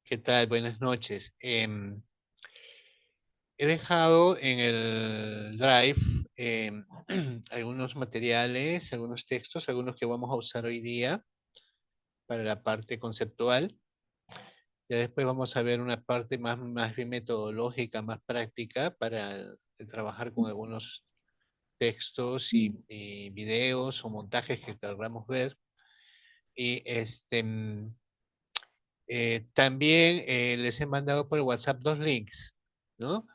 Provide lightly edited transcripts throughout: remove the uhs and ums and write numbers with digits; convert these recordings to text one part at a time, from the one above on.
¿Qué tal? Buenas noches. He dejado en el Drive algunos materiales, algunos textos, algunos que vamos a usar hoy día para la parte conceptual. Ya después vamos a ver una parte más bien metodológica, más práctica para trabajar con algunos textos y videos o montajes que queramos ver. Y también les he mandado por el WhatsApp dos links, ¿no?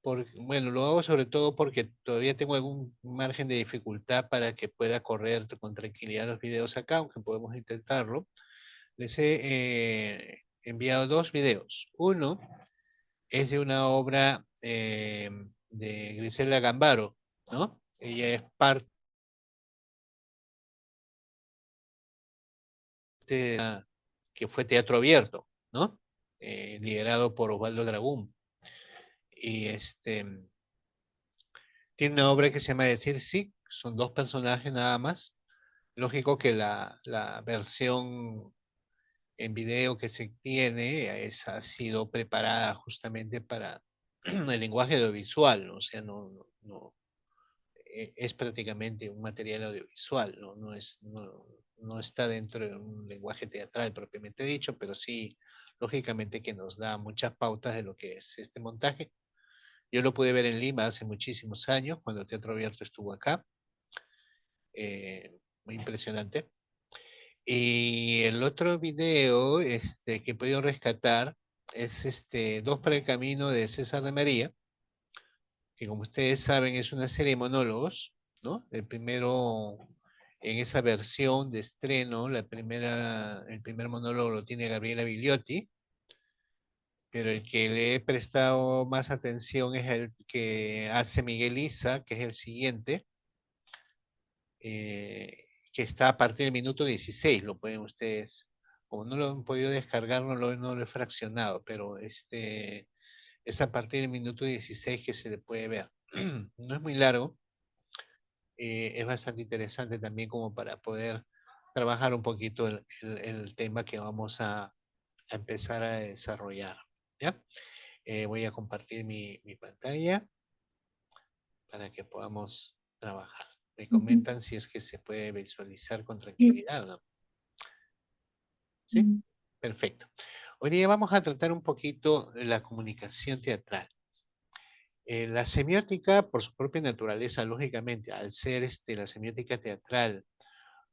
Bueno, lo hago sobre todo porque todavía tengo algún margen de dificultad para que pueda correr con tranquilidad los videos acá, aunque podemos intentarlo. Les he enviado dos videos. Uno es de una obra de Griselda Gambaro, ¿no? Ella es parte de que fue Teatro Abierto, ¿no? Liderado por Osvaldo Dragún. Y tiene una obra que se llama Decir Sí, son dos personajes nada más. Lógico que la versión en video que se tiene ha sido preparada justamente para el lenguaje audiovisual, ¿no? O sea, es prácticamente un material audiovisual, ¿no? No está dentro de un lenguaje teatral propiamente dicho, pero sí, lógicamente que nos da muchas pautas de lo que es este montaje. Yo lo pude ver en Lima hace muchísimos años, cuando Teatro Abierto estuvo acá. Muy impresionante. Y el otro video que he podido rescatar es Dos para el Camino de César de María, que como ustedes saben es una serie de monólogos, ¿no? El primero, en esa versión de estreno, el primer monólogo lo tiene Gabriela Bigliotti, pero el que le he prestado más atención es el que hace Miguel Isa, que es el siguiente, que está a partir del minuto 16, lo pueden ustedes, como no lo han podido descargar, no lo he fraccionado, pero es a partir del minuto 16 que se le puede ver. No es muy largo, es bastante interesante también como para poder trabajar un poquito el tema que vamos a empezar a desarrollar. ¿Ya? Voy a compartir mi pantalla para que podamos trabajar. Me comentan si es que se puede visualizar con tranquilidad, ¿no? ¿Sí? Perfecto. Hoy día vamos a tratar un poquito la comunicación teatral. La semiótica, por su propia naturaleza, lógicamente, al ser la semiótica teatral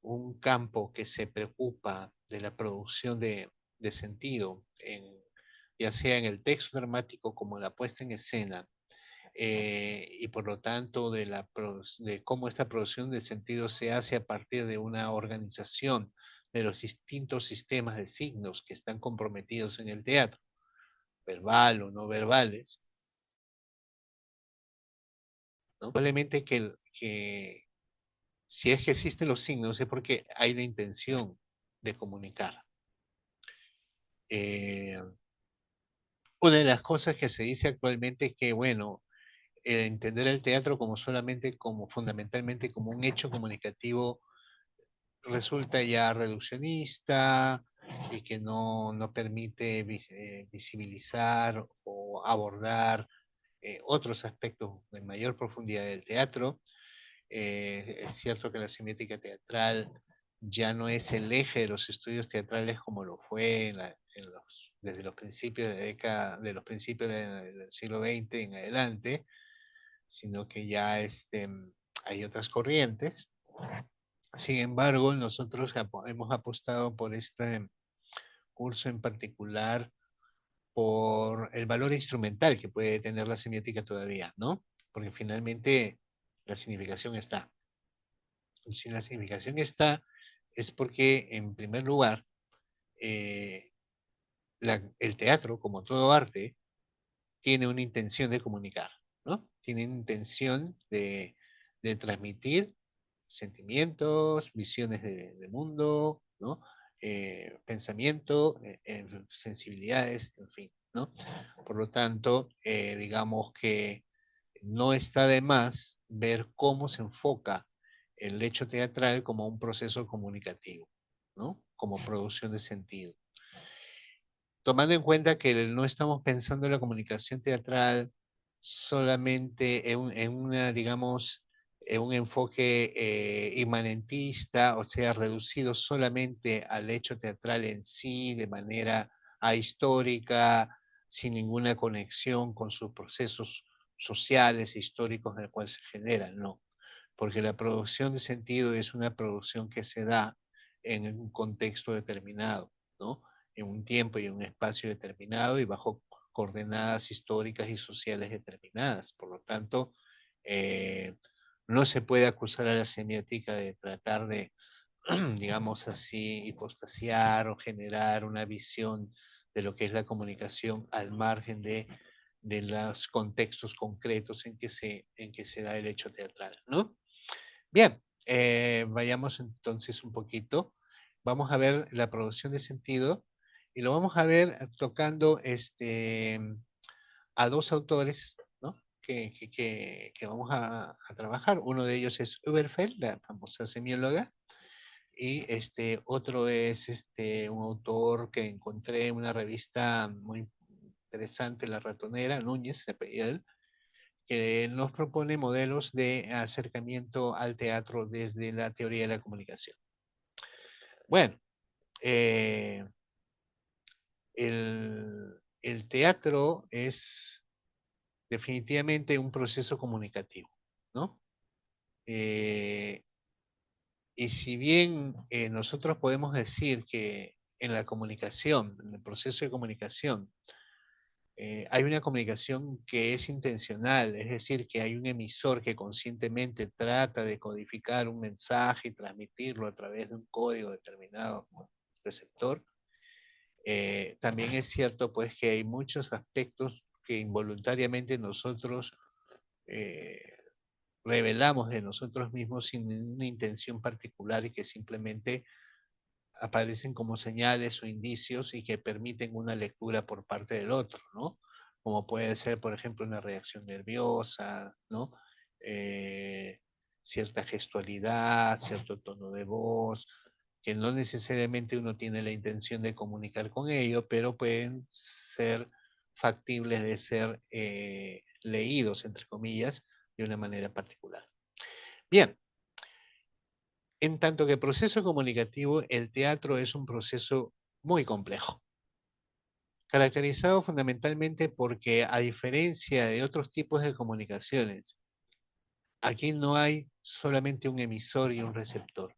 un campo que se preocupa de la producción de sentido, ya sea en el texto dramático como la puesta en escena, y por lo tanto de cómo esta producción de sentido se hace a partir de una organización de los distintos sistemas de signos que están comprometidos en el teatro, verbal o no verbales, ¿no? Probablemente que si es que existen los signos es porque hay la intención de comunicar. Eh, una de las cosas que se dice actualmente es que, bueno, entender el teatro como solamente, como fundamentalmente como un hecho comunicativo resulta ya reduccionista y que no permite visibilizar o abordar otros aspectos de mayor profundidad del teatro. Es cierto que la semiótica teatral ya no es el eje de los estudios teatrales como lo fue desde los principios de los principios del siglo XX en adelante, sino que ya hay otras corrientes. Sin embargo, nosotros hemos apostado por este curso en particular por el valor instrumental que puede tener la semiótica todavía, ¿no? Porque finalmente la significación está. Y si la significación está, es porque, en primer lugar, eh, el teatro, como todo arte, tiene una intención de comunicar, ¿no? Tiene una intención de transmitir sentimientos, visiones de mundo, ¿no? Pensamiento, sensibilidades, en fin, ¿no? Por lo tanto, digamos que no está de más ver cómo se enfoca el hecho teatral como un proceso comunicativo, ¿no? Como producción de sentido. tomando en cuenta que no estamos pensando en la comunicación teatral solamente en una, digamos, en un enfoque inmanentista, o sea, reducido solamente al hecho teatral en sí, de manera ahistórica, sin ninguna conexión con sus procesos sociales e históricos en el cual se generan, no. Porque la producción de sentido es una producción que se da en un contexto determinado, ¿no? En un tiempo y en un espacio determinado y bajo coordenadas históricas y sociales determinadas. Por lo tanto, eh, no se puede acusar a la semiótica de tratar de, digamos así, hipostasiar o generar una visión de lo que es la comunicación al margen de los contextos concretos en que se da el hecho teatral, ¿no? Bien, vayamos entonces un poquito. Vamos a ver la producción de sentido y lo vamos a ver tocando a dos autores, ¿no? Que vamos a trabajar. Uno de ellos es Uberfeld, la famosa semióloga, y otro es un autor que encontré en una revista muy interesante, La Ratonera, Núñez, se apellida él, que nos propone modelos de acercamiento al teatro desde la teoría de la comunicación. Bueno, eh, el teatro es definitivamente un proceso comunicativo, ¿no? Eh, y si bien nosotros podemos decir que en la comunicación, en el proceso de comunicación, hay una comunicación que es intencional, es decir, que hay un emisor que conscientemente trata de codificar un mensaje y transmitirlo a través de un código determinado, ¿no? Receptor. También es cierto, pues, que hay muchos aspectos que involuntariamente nosotros eh, revelamos de nosotros mismos sin una intención particular y que simplemente aparecen como señales o indicios y que permiten una lectura por parte del otro, ¿no? Como puede ser, por ejemplo, una reacción nerviosa, ¿no? Eh, cierta gestualidad, cierto tono de voz, que no necesariamente uno tiene la intención de comunicar con ello, pero pueden ser factibles de ser leídos, entre comillas, de una manera particular. Bien, en tanto que proceso comunicativo, el teatro es un proceso muy complejo, caracterizado fundamentalmente porque, a diferencia de otros tipos de comunicaciones, aquí no hay solamente un emisor y un receptor.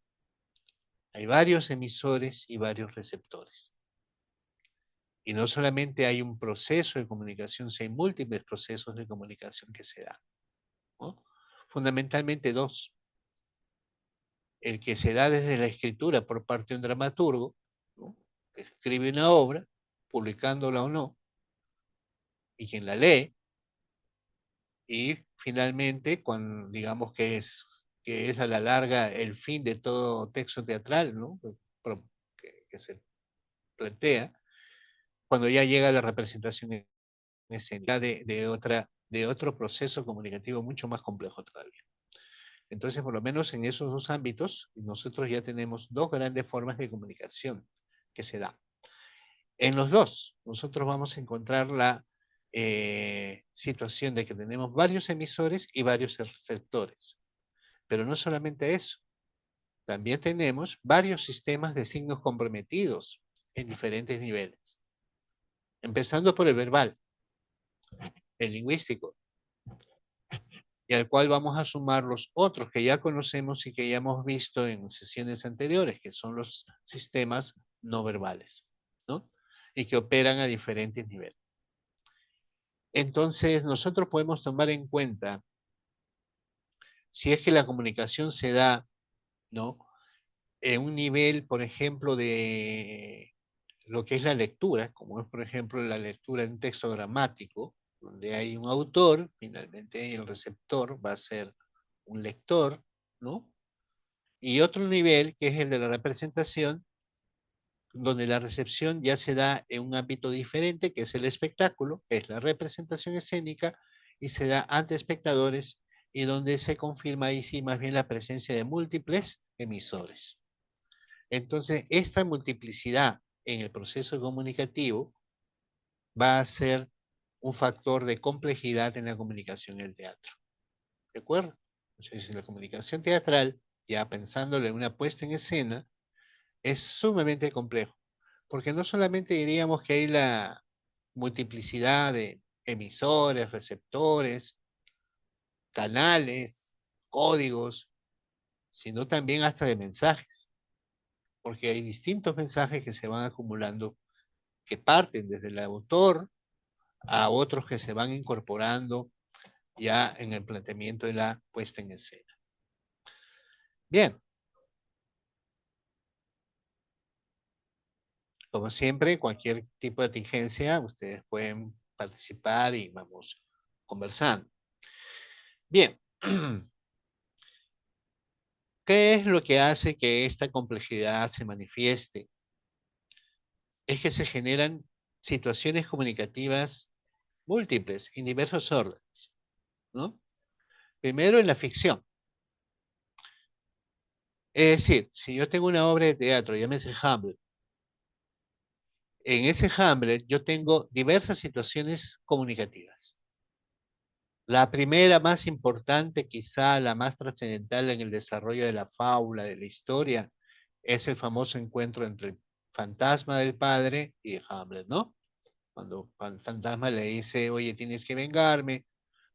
Hay varios emisores y varios receptores. Y no solamente hay un proceso de comunicación, sino hay múltiples procesos de comunicación que se dan, ¿no? Fundamentalmente dos. El que se da desde la escritura por parte de un dramaturgo, ¿no? Que escribe una obra, publicándola o no, y quien la lee, y finalmente, cuando digamos que es a la larga el fin de todo texto teatral, ¿no? Que se plantea, cuando ya llega la representación escénica de otro proceso comunicativo mucho más complejo todavía. Entonces, por lo menos en esos dos ámbitos, nosotros ya tenemos dos grandes formas de comunicación que se dan. En los dos, nosotros vamos a encontrar la situación de que tenemos varios emisores y varios receptores. Pero no solamente eso, también tenemos varios sistemas de signos comprometidos en diferentes niveles. Empezando por el verbal, el lingüístico, y al cual vamos a sumar los otros que ya conocemos y que ya hemos visto en sesiones anteriores, que son los sistemas no verbales, ¿no? Y que operan a diferentes niveles. Entonces, nosotros podemos tomar en cuenta, si es que la comunicación se da, ¿no? En un nivel, por ejemplo, de lo que es la lectura, como es, por ejemplo, la lectura en texto dramático, donde hay un autor, finalmente el receptor va a ser un lector, ¿no? Y otro nivel, que es el de la representación, donde la recepción ya se da en un ámbito diferente, que es el espectáculo, que es la representación escénica, y se da ante espectadores, y donde se confirma ahí sí más bien la presencia de múltiples emisores. Entonces, esta multiplicidad en el proceso comunicativo va a ser un factor de complejidad en la comunicación en el teatro. ¿De acuerdo? Entonces, la comunicación teatral, ya pensándolo en una puesta en escena, es sumamente complejo, porque no solamente diríamos que hay la multiplicidad de emisores, receptores, canales, códigos, sino también hasta de mensajes, porque hay distintos mensajes que se van acumulando, que parten desde el autor a otros que se van incorporando ya en el planteamiento de la puesta en escena. Bien, como siempre, cualquier tipo de contingencia, ustedes pueden participar y vamos conversando. Bien, ¿qué es lo que hace que esta complejidad se manifieste? Es que se generan situaciones comunicativas múltiples en diversos órdenes, ¿no? Primero en la ficción. Es decir, si yo tengo una obra de teatro, llámese Hamlet, en ese Hamlet yo tengo diversas situaciones comunicativas. La primera, más importante, quizá la más trascendental en el desarrollo de la fábula, de la historia, es el famoso encuentro entre el fantasma del padre y Hamlet, ¿no? Cuando el fantasma le dice, oye, tienes que vengarme,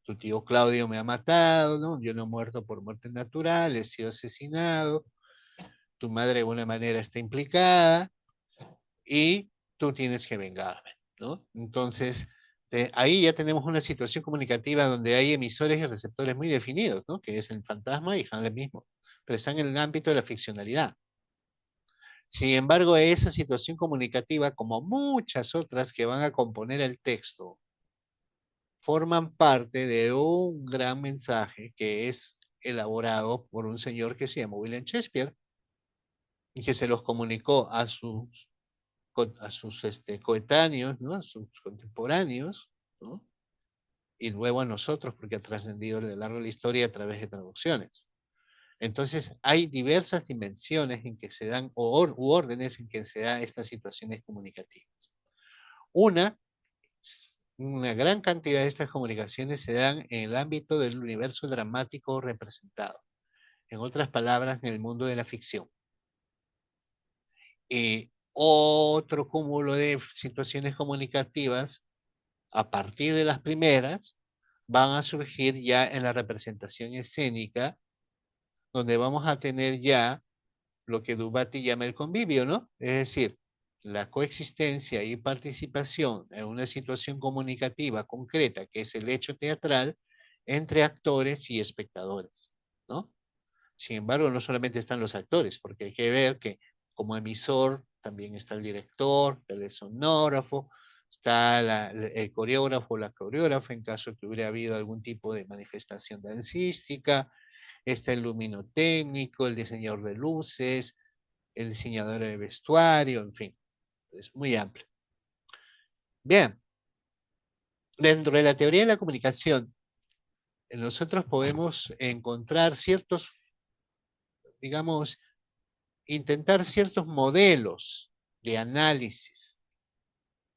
tu tío Claudio me ha matado, ¿no? Yo no he muerto por muerte natural, he sido asesinado, tu madre de alguna manera está implicada y tú tienes que vengarme, ¿no? Entonces, ahí ya tenemos una situación comunicativa donde hay emisores y receptores muy definidos, ¿no? Que es el fantasma y Hamlet mismo, pero están en el ámbito de la ficcionalidad. Sin embargo, esa situación comunicativa, como muchas otras que van a componer el texto, forman parte de un gran mensaje que es elaborado por un señor que se llama William Shakespeare y que se los comunicó a sus coetáneos, ¿no? A sus contemporáneos, ¿no? Y luego a nosotros, porque ha trascendido a lo largo de la historia a través de traducciones. Entonces, hay diversas dimensiones en que se dan, u órdenes en que se dan estas situaciones comunicativas. Una, una gran cantidad de estas comunicaciones se dan en el ámbito del universo dramático representado. En otras palabras, en el mundo de la ficción. Otro cúmulo de situaciones comunicativas a partir de las primeras, van a surgir ya en la representación escénica, donde vamos a tener ya lo que Dubati llama el convivio, ¿no? Es decir, la coexistencia y participación en una situación comunicativa concreta, que es el hecho teatral, entre actores y espectadores, ¿no? Sin embargo, no solamente están los actores, porque hay que ver que como emisor también está el director, el escenógrafo, está el coreógrafo, la coreógrafa, en caso que hubiera habido algún tipo de manifestación dancística, está el luminotécnico, el diseñador de luces, el diseñador de vestuario, en fin, es muy amplio. Bien, dentro de la teoría de la comunicación, nosotros podemos encontrar ciertos, digamos, intentar ciertos modelos de análisis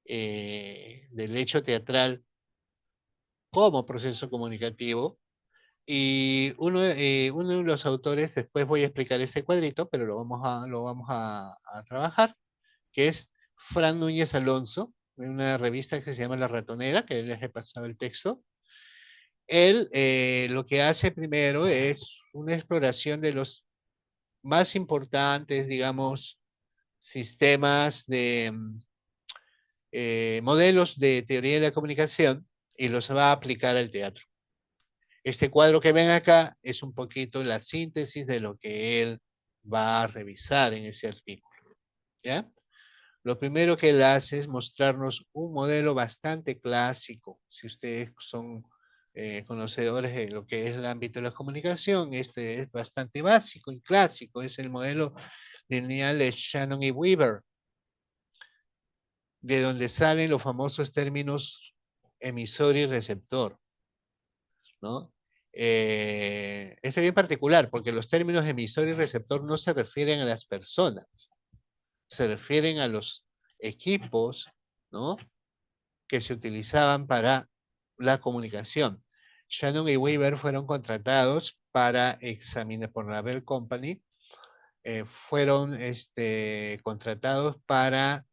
del hecho teatral como proceso comunicativo. Y uno de los autores, después voy a explicar este cuadrito, pero lo vamos a trabajar, que es Fran Núñez Alonso, en una revista que se llama La Ratonera, que les he pasado el texto. Él lo que hace primero es una exploración de los más importantes, digamos, sistemas de modelos de teoría de la comunicación y los va a aplicar al teatro. Este cuadro que ven acá es un poquito la síntesis de lo que él va a revisar en ese artículo, ¿ya? Lo primero que él hace es mostrarnos un modelo bastante clásico. Si ustedes son conocedores de lo que es el ámbito de la comunicación, este es bastante básico y clásico. Es el modelo lineal de Shannon y Weaver, de donde salen los famosos términos emisor y receptor, ¿no? Este es bien particular porque los términos emisor y receptor no se refieren a las personas, se refieren a los equipos, ¿no? que se utilizaban para la comunicación. Shannon y Weaver fueron contratados para examinar por la Bell Company, fueron contratados para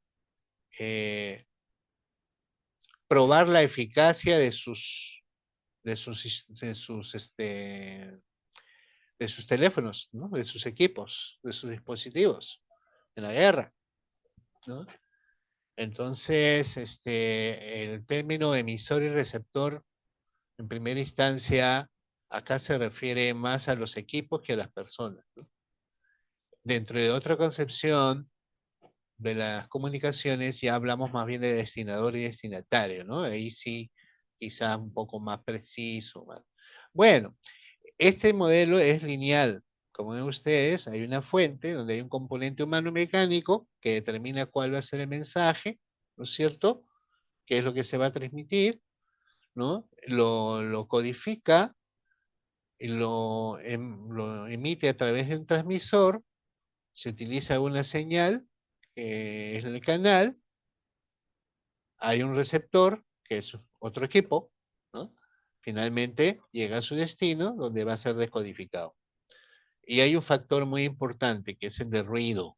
eh, probar la eficacia de sus teléfonos, ¿no? De sus equipos, de sus dispositivos en la guerra, ¿no? Entonces, el término emisor y receptor, en primera instancia, acá se refiere más a los equipos que a las personas, ¿no? Dentro de otra concepción de las comunicaciones, ya hablamos más bien de destinador y destinatario, ¿no? Ahí sí, quizás un poco más preciso. Bueno, este modelo es lineal. Como ven ustedes, hay una fuente donde hay un componente humano mecánico que determina cuál va a ser el mensaje, ¿no es cierto? ¿Qué es lo que se va a transmitir? ¿No? Lo codifica y lo emite a través de un transmisor, se utiliza una señal, que es el canal, hay un receptor, que es otro equipo, ¿no? Finalmente llega a su destino, donde va a ser descodificado. Y hay un factor muy importante, que es el de ruido,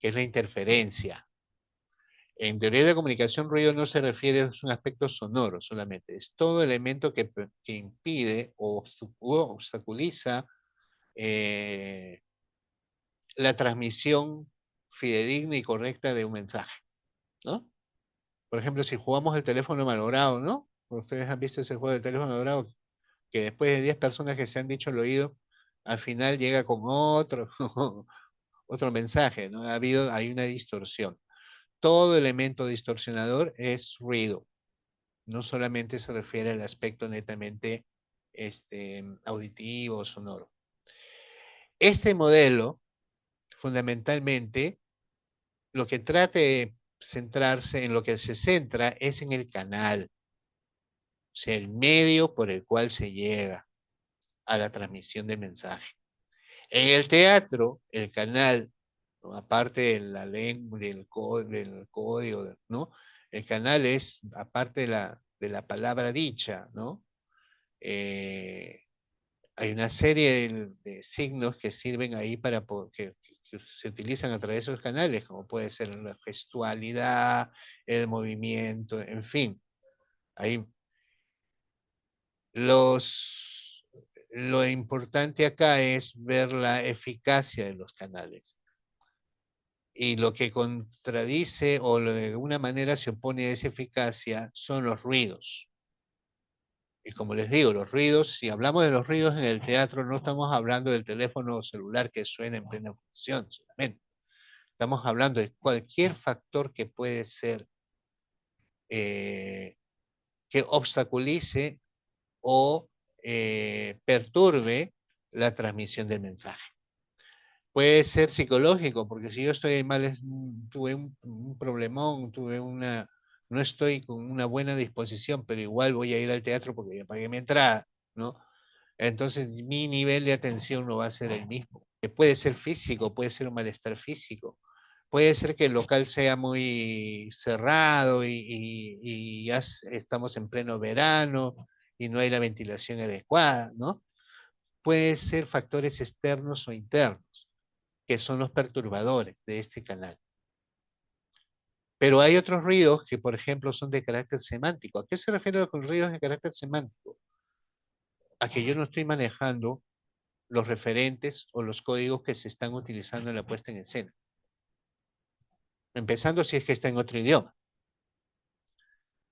que es la interferencia. En teoría de comunicación, ruido no se refiere a un aspecto sonoro solamente, es todo elemento que impide o obstaculiza eh, la transmisión fidedigna y correcta de un mensaje, ¿no? Por ejemplo, si jugamos el teléfono malogrado, ¿no? Ustedes han visto ese juego de teléfono malogrado, que después de 10 personas que se han dicho al oído, al final llega con otro, otro mensaje, ¿no? Hay una distorsión. Todo elemento distorsionador es ruido, no solamente se refiere al aspecto netamente auditivo o sonoro. Este modelo, fundamentalmente, lo que trata de centrarse, en lo que se centra es en el canal, o sea, el medio por el cual se llega a la transmisión del mensaje. En el teatro, el canal, ¿no? Aparte de la lengua, del código, ¿no? El canal es, aparte de la palabra dicha, ¿no? Eh, Hay una serie de signos que sirven ahí que se utilizan a través de esos canales, como puede ser la gestualidad, el movimiento, en fin. Ahí lo importante acá es ver la eficacia de los canales. Y lo que contradice o de alguna manera se opone a esa eficacia son los ruidos. Y como les digo, los ruidos, si hablamos de los ruidos en el teatro, no estamos hablando del teléfono celular que suena en plena función solamente. Estamos hablando de cualquier factor que puede ser eh, que obstaculice o perturbe la transmisión del mensaje. Puede ser psicológico, porque si yo estoy mal, tuve un problemón, no estoy con una buena disposición, pero igual voy a ir al teatro porque ya pagué mi entrada, ¿no? Entonces mi nivel de atención no va a ser el mismo. Puede ser físico, puede ser un malestar físico, puede ser que el local sea muy cerrado y ya estamos en pleno verano y no hay la ventilación adecuada, ¿no? Puede ser factores externos o internos, que son los perturbadores de este canal. Pero hay otros ruidos que, por ejemplo, son de carácter semántico. ¿A qué se refiere con ruidos de carácter semántico? A que yo no estoy manejando los referentes o los códigos que se están utilizando en la puesta en escena. Empezando si es que está en otro idioma.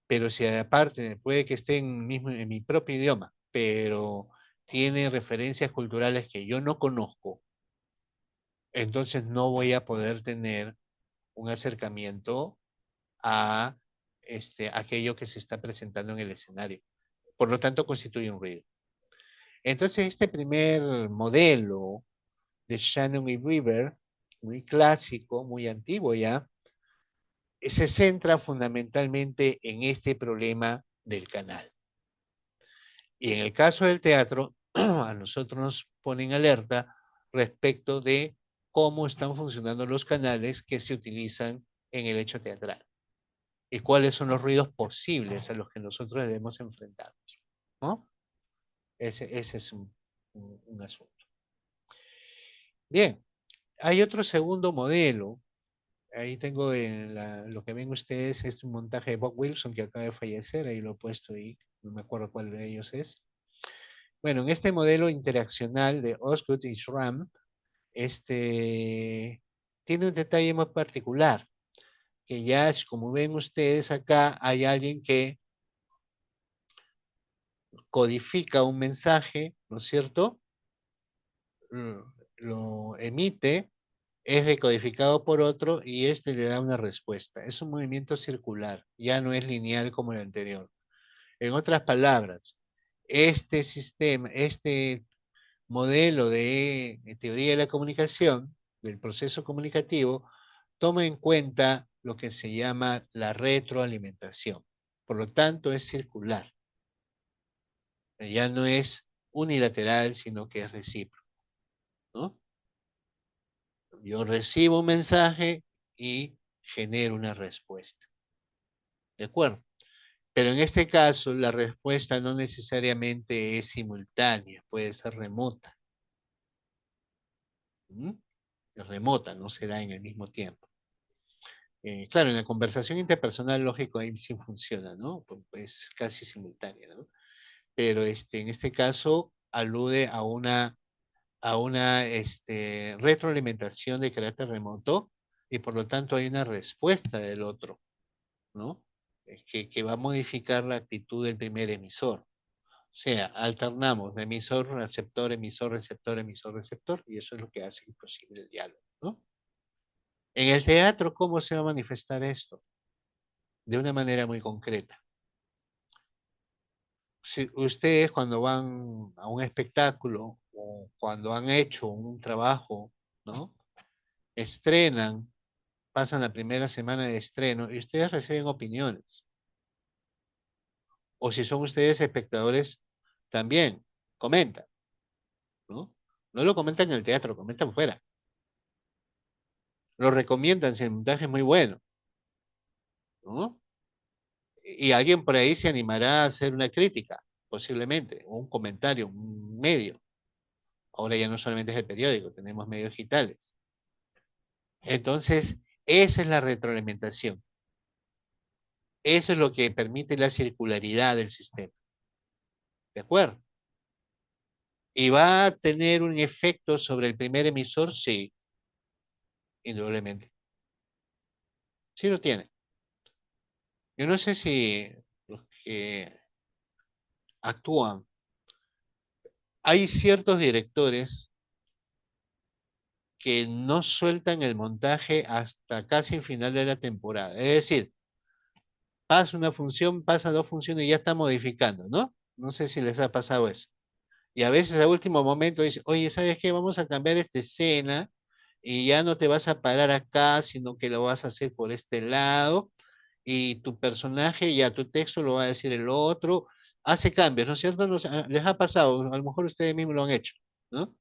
Pero si aparte puede que esté en mi propio idioma, pero tiene referencias culturales que yo no conozco, entonces no voy a poder tener un acercamiento a aquello que se está presentando en el escenario. Por lo tanto, constituye un ruido. Entonces, este primer modelo de Shannon y Weaver, muy clásico, muy antiguo ya, se centra fundamentalmente en este problema del canal. Y en el caso del teatro, a nosotros nos ponen alerta respecto de cómo están funcionando los canales que se utilizan en el hecho teatral. y cuáles son los ruidos posibles a los que nosotros debemos enfrentarnos, ¿no? Ese es un asunto. Bien, hay otro segundo modelo. Ahí tengo lo que ven ustedes, es un montaje de Bob Wilson que acaba de fallecer, ahí lo he puesto ahí, no me acuerdo cuál de ellos es. Bueno, en este modelo interaccional de Osgood y Schramm, tiene un detalle muy particular, que ya, como ven ustedes acá, hay alguien que codifica un mensaje, ¿no es cierto? Lo emite, es decodificado por otro y este le da una respuesta. Es un movimiento circular, ya no es lineal como el anterior. En otras palabras, este sistema, este modelo de teoría de la comunicación, del proceso comunicativo, toma en cuenta lo que se llama la retroalimentación. Por lo tanto, es circular. Ya no es unilateral, sino que es recíproco, ¿no? Yo recibo un mensaje y genero una respuesta. ¿De acuerdo? Pero en este caso, la respuesta no necesariamente es simultánea, puede ser remota. ¿Mm? Es remota, no se da en el mismo tiempo. Claro, en la conversación interpersonal, lógico, ahí sí funciona, ¿no? Pues casi simultánea, ¿no? Pero en este caso alude a una retroalimentación de carácter remoto y por lo tanto hay una respuesta del otro, ¿no? Que va a modificar la actitud del primer emisor. O sea, alternamos de emisor, receptor, emisor, receptor, emisor, receptor, y eso es lo que hace posible el diálogo, ¿no? En el teatro, ¿cómo se va a manifestar esto? De una manera muy concreta. Si ustedes cuando van a un espectáculo o cuando han hecho un trabajo, ¿no? Estrenan, pasan la primera semana de estreno y ustedes reciben opiniones. O si son ustedes espectadores, también comentan, ¿no? No lo comentan en el teatro, lo comentan fuera. Lo recomiendan si el montaje es muy bueno, ¿no? Y alguien por ahí se animará a hacer una crítica, posiblemente, o un comentario, un medio. Ahora ya no solamente es el periódico, tenemos medios digitales. Entonces, esa es la retroalimentación. Eso es lo que permite la circularidad del sistema. ¿De acuerdo? ¿Y va a tener un efecto sobre el primer emisor? Sí, indudablemente. Sí lo tiene. Yo no sé si los que actúan, hay ciertos directores que no sueltan el montaje hasta casi el final de la temporada. Es decir, pasa una función, pasa dos funciones y ya está modificando, ¿no? No sé si les ha pasado eso. Y a veces a último momento dice, oye, ¿sabes qué? Vamos a cambiar esta escena y ya no te vas a parar acá, sino que lo vas a hacer por este lado y tu personaje y a tu texto lo va a decir el otro. Hace cambios, ¿no es cierto? Les ha pasado, a lo mejor ustedes mismos lo han hecho, ¿no?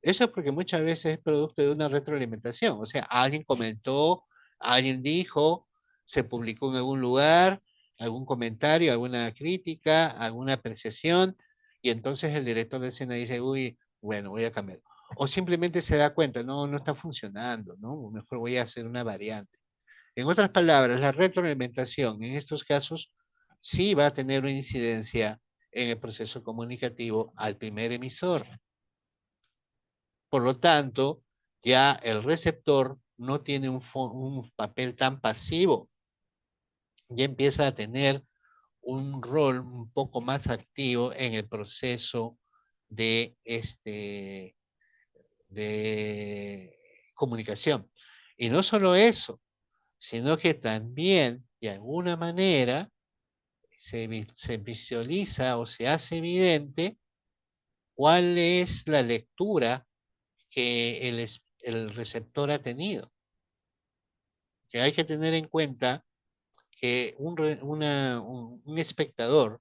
Eso es porque muchas veces es producto de una retroalimentación. O sea, alguien comentó, alguien dijo, se publicó en algún lugar, algún comentario, alguna crítica, alguna apreciación, y entonces el director de escena dice, uy, bueno, voy a cambiar. O simplemente se da cuenta, no, no está funcionando, ¿no? Mejor voy a hacer una variante. En otras palabras, la retroalimentación en estos casos sí va a tener una incidencia en el proceso comunicativo al primer emisor. Por lo tanto, ya el receptor no tiene un papel tan pasivo, ya empieza a tener un rol un poco más activo en el proceso de, de comunicación. Y no solo eso, sino que también, de alguna manera, se visualiza o se hace evidente cuál es la lectura que el receptor ha tenido. Que hay que tener en cuenta que un espectador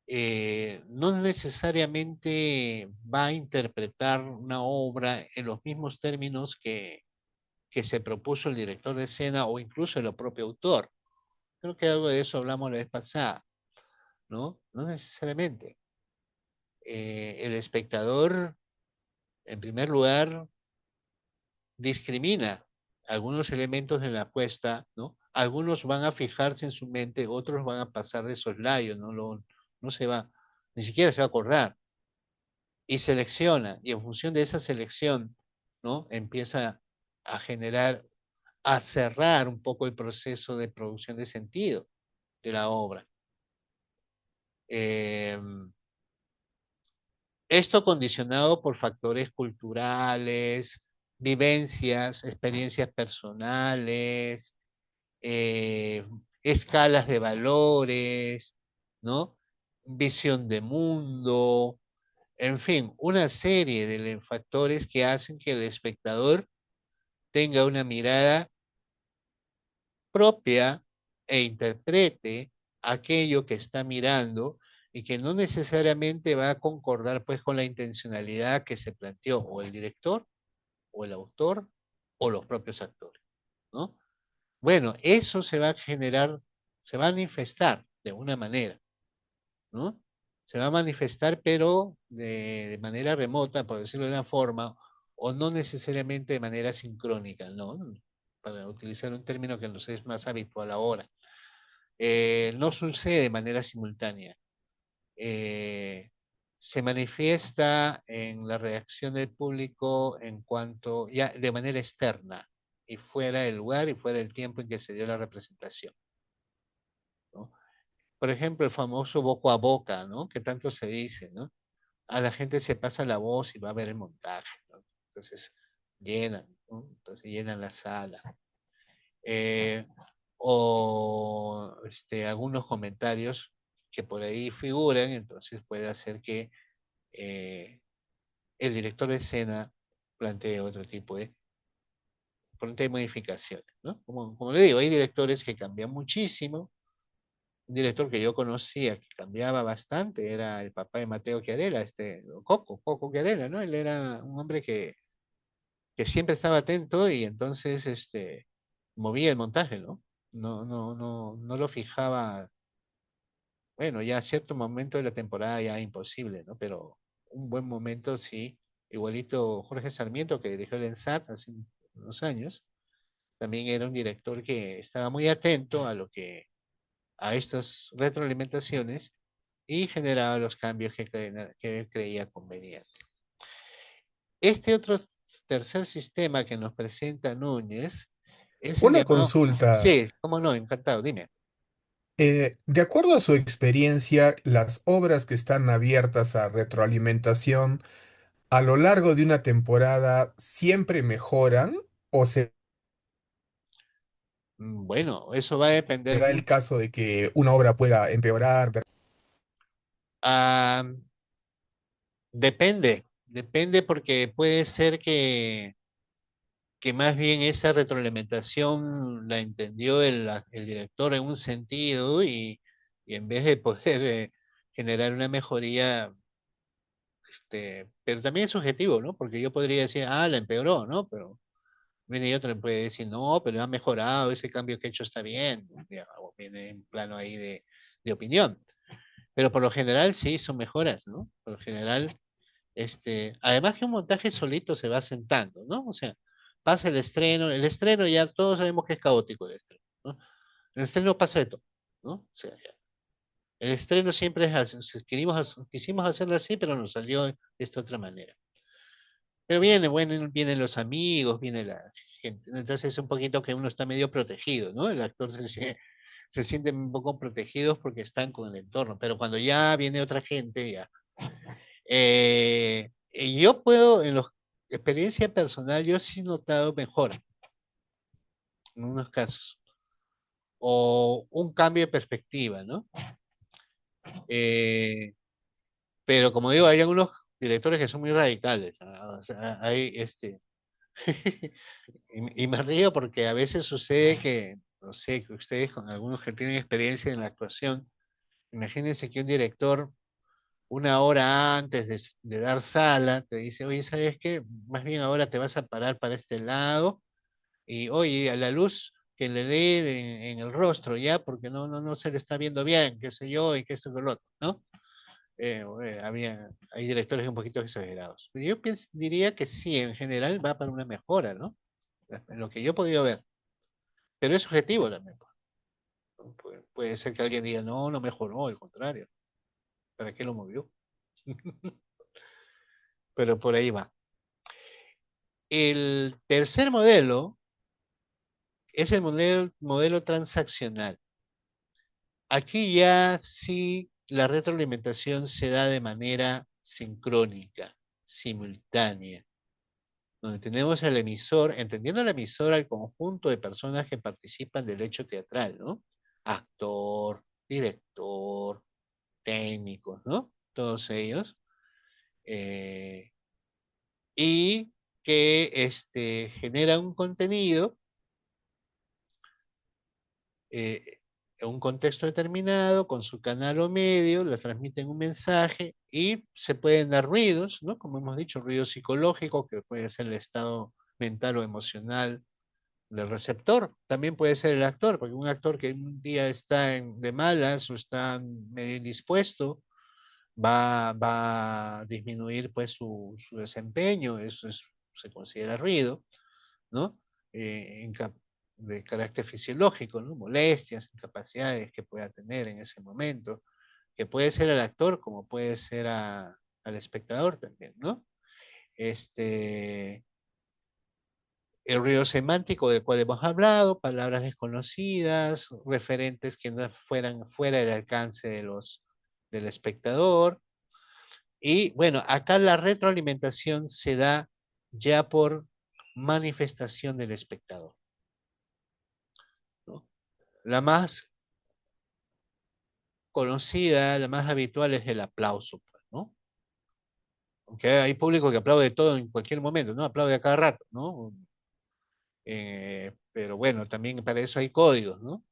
no necesariamente va a interpretar una obra en los mismos términos que se propuso el director de escena o incluso el propio autor. Creo que algo de eso hablamos la vez pasada, ¿no? No necesariamente. El espectador, en primer lugar, discrimina algunos elementos de la apuesta, ¿no? Algunos van a fijarse en su mente, otros van a pasar de soslayo, no se va, ni siquiera se va a acordar, y selecciona, y en función de esa selección, ¿no? Empieza a generar, a cerrar un poco el proceso de producción de sentido de la obra. Eh, Esto condicionado por factores culturales, vivencias, experiencias personales, eh, escalas de valores, ¿no? Visión de mundo, en fin, una serie de factores que hacen que el espectador tenga una mirada propia e interprete aquello que está mirando y que no necesariamente va a concordar pues con la intencionalidad que se planteó o el director o el autor o los propios actores, ¿no? Bueno, eso se va a generar, se va a manifestar de una manera, ¿no? Se va a manifestar, pero de manera remota, por decirlo de una forma, o no necesariamente de manera sincrónica, ¿no? Para utilizar un término que nos es más habitual ahora. No sucede de manera simultánea. Eh, Se manifiesta en la reacción del público en cuanto, ya de manera externa, y fuera del lugar y fuera del tiempo en que se dio la representación, ¿no? Por ejemplo, el famoso boca a boca, ¿no? Que tanto se dice, ¿no? A la gente se pasa la voz y va a ver el montaje, ¿no? Entonces llenan, ¿no? Entonces llenan la sala. Eh, o algunos comentarios que por ahí figuran, entonces puede hacer que eh, el director de escena plantee otro tipo de modificaciones, ¿no? Como le digo, hay directores que cambian muchísimo. Un director que yo conocía que cambiaba bastante era el papá de Mateo Chiarella, Coco Chiarella, ¿no? Él era un hombre que siempre estaba atento y entonces movía el montaje, ¿no? No lo fijaba, bueno, ya a cierto momento de la temporada ya imposible, ¿no? Pero un buen momento sí, igualito Jorge Sarmiento que dirigió el ENSAT hace unos años, también era un director que estaba muy atento a estas retroalimentaciones y generaba los cambios que creía conveniente. Este otro tercer sistema que nos presenta Núñez es el Una llamado, consulta. sí, cómo no, encantado, dime. De acuerdo a su experiencia, las obras que están abiertas a retroalimentación a lo largo de una temporada siempre mejoran o se Bueno, eso va a depender da el mucho. caso de que una obra pueda empeorar? Ah, depende porque puede ser que más bien esa retroalimentación la entendió el director en un sentido y en vez de poder generar una mejoría, pero también es subjetivo, ¿no? Porque yo podría decir, ah, la empeoró, ¿no? Pero viene y otro le puede decir, no, pero ha mejorado, ese cambio que he hecho está bien, ya, o viene en plano ahí de opinión. Pero por lo general sí son mejoras, ¿no? Por lo general, además que un montaje solito se va sentando, ¿no? O sea, pasa el estreno ya todos sabemos que es caótico el estreno, ¿no? El estreno pasa de todo, ¿no? O sea, el estreno siempre es así, quisimos hacerlo así, pero nos salió de esta otra manera. Pero vienen los amigos, viene la gente, ¿no? Entonces es un poquito que uno está medio protegido, ¿no? El actor se siente un poco protegidos porque están con el entorno, pero cuando ya viene otra gente, ya. Y yo puedo, en la experiencia personal, yo sí he notado mejor en unos casos, o un cambio de perspectiva, ¿no? Eh, pero como digo, hay algunos directores que son muy radicales, ¿ah? O sea, hay y me río porque a veces sucede que, no sé, que ustedes con algunos que tienen experiencia en la actuación, imagínense que un director una hora antes de dar sala te dice, oye, ¿sabes qué? Más bien ahora te vas a parar para este lado y oye, a la luz que le dé en el rostro, ¿ya? Porque no se le está viendo bien, qué sé yo, y qué sé yo, lo otro, ¿no? Hay directores un poquito exagerados. Pero yo diría que sí, en general va para una mejora, ¿no? En lo que yo he podido ver. Pero es subjetivo también, pues, ¿no? Puede ser que alguien diga, no mejoró, al contrario. ¿Para qué lo movió? Pero por ahí va. El tercer modelo es el modelo transaccional. Aquí ya sí la retroalimentación se da de manera sincrónica, simultánea, donde tenemos al emisor, entendiendo al emisor al conjunto de personas que participan del hecho teatral, ¿no? Actor, director, técnicos, ¿no? Todos ellos. eh, y que genera un contenido eh, en un contexto determinado, con su canal o medio, le transmiten un mensaje y se pueden dar ruidos, ¿no? Como hemos dicho, ruidos psicológicos, que puede ser el estado mental o emocional del receptor. También puede ser el actor, porque un actor que un día está de malas o está medio indispuesto, va a disminuir pues su desempeño, se considera ruido, ¿no? De carácter fisiológico, ¿no? Molestias, incapacidades que pueda tener en ese momento, que puede ser al actor como puede ser al espectador también, ¿no? Este, el ruido semántico del cual hemos hablado, palabras desconocidas, referentes que no fueran fuera del alcance del espectador. Y bueno, acá la retroalimentación se da ya por manifestación del espectador, ¿no? La más conocida, la más habitual es el aplauso, pues, ¿no? Aunque hay público que aplaude todo en cualquier momento, ¿no? Aplaude a cada rato, ¿no? Pero bueno, también para eso hay códigos, ¿no?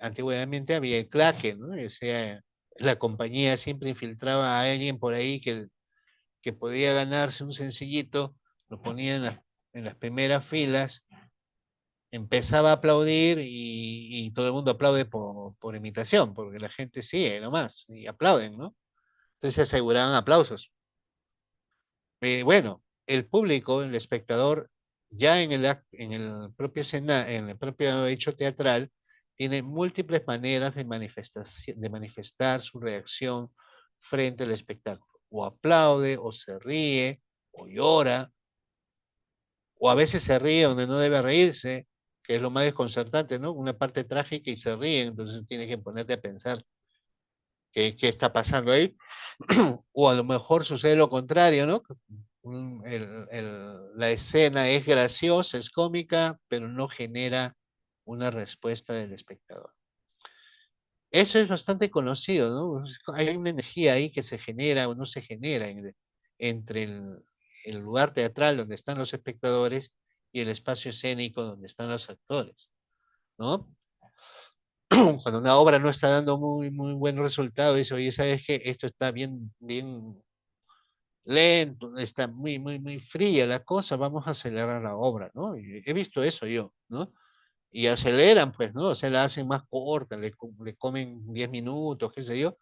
Antiguamente había el claque, ¿no? O sea, la compañía siempre infiltraba a alguien por ahí que podía ganarse un sencillito, lo ponía en las primeras filas, empezaba a aplaudir y todo el mundo aplaude por imitación, porque la gente sigue nomás y aplauden, ¿no? Entonces se aseguraban aplausos. Bueno, el público, el espectador, ya en el propio en el propio hecho teatral, tiene múltiples maneras de manifestar su reacción frente al espectáculo. O aplaude, o se ríe, o llora, o a veces se ríe donde no debe reírse, que es lo más desconcertante, ¿no? Una parte trágica y se ríe, entonces tienes que ponerte a pensar qué está pasando ahí. O a lo mejor sucede lo contrario, ¿no? La escena es graciosa, es cómica, pero no genera una respuesta del espectador. Eso es bastante conocido, ¿no? Hay una energía ahí que se genera o no se genera entre el lugar teatral donde están los espectadores y el espacio escénico donde están los actores, ¿no? Cuando una obra no está dando muy buen resultado, dice, oye, ¿sabes qué? Esto está bien lento, está muy fría la cosa, vamos a acelerar la obra, ¿no? Y he visto eso yo, ¿no? Y aceleran, pues, ¿no? O sea, la hacen más corta, le comen 10 minutos, qué sé yo,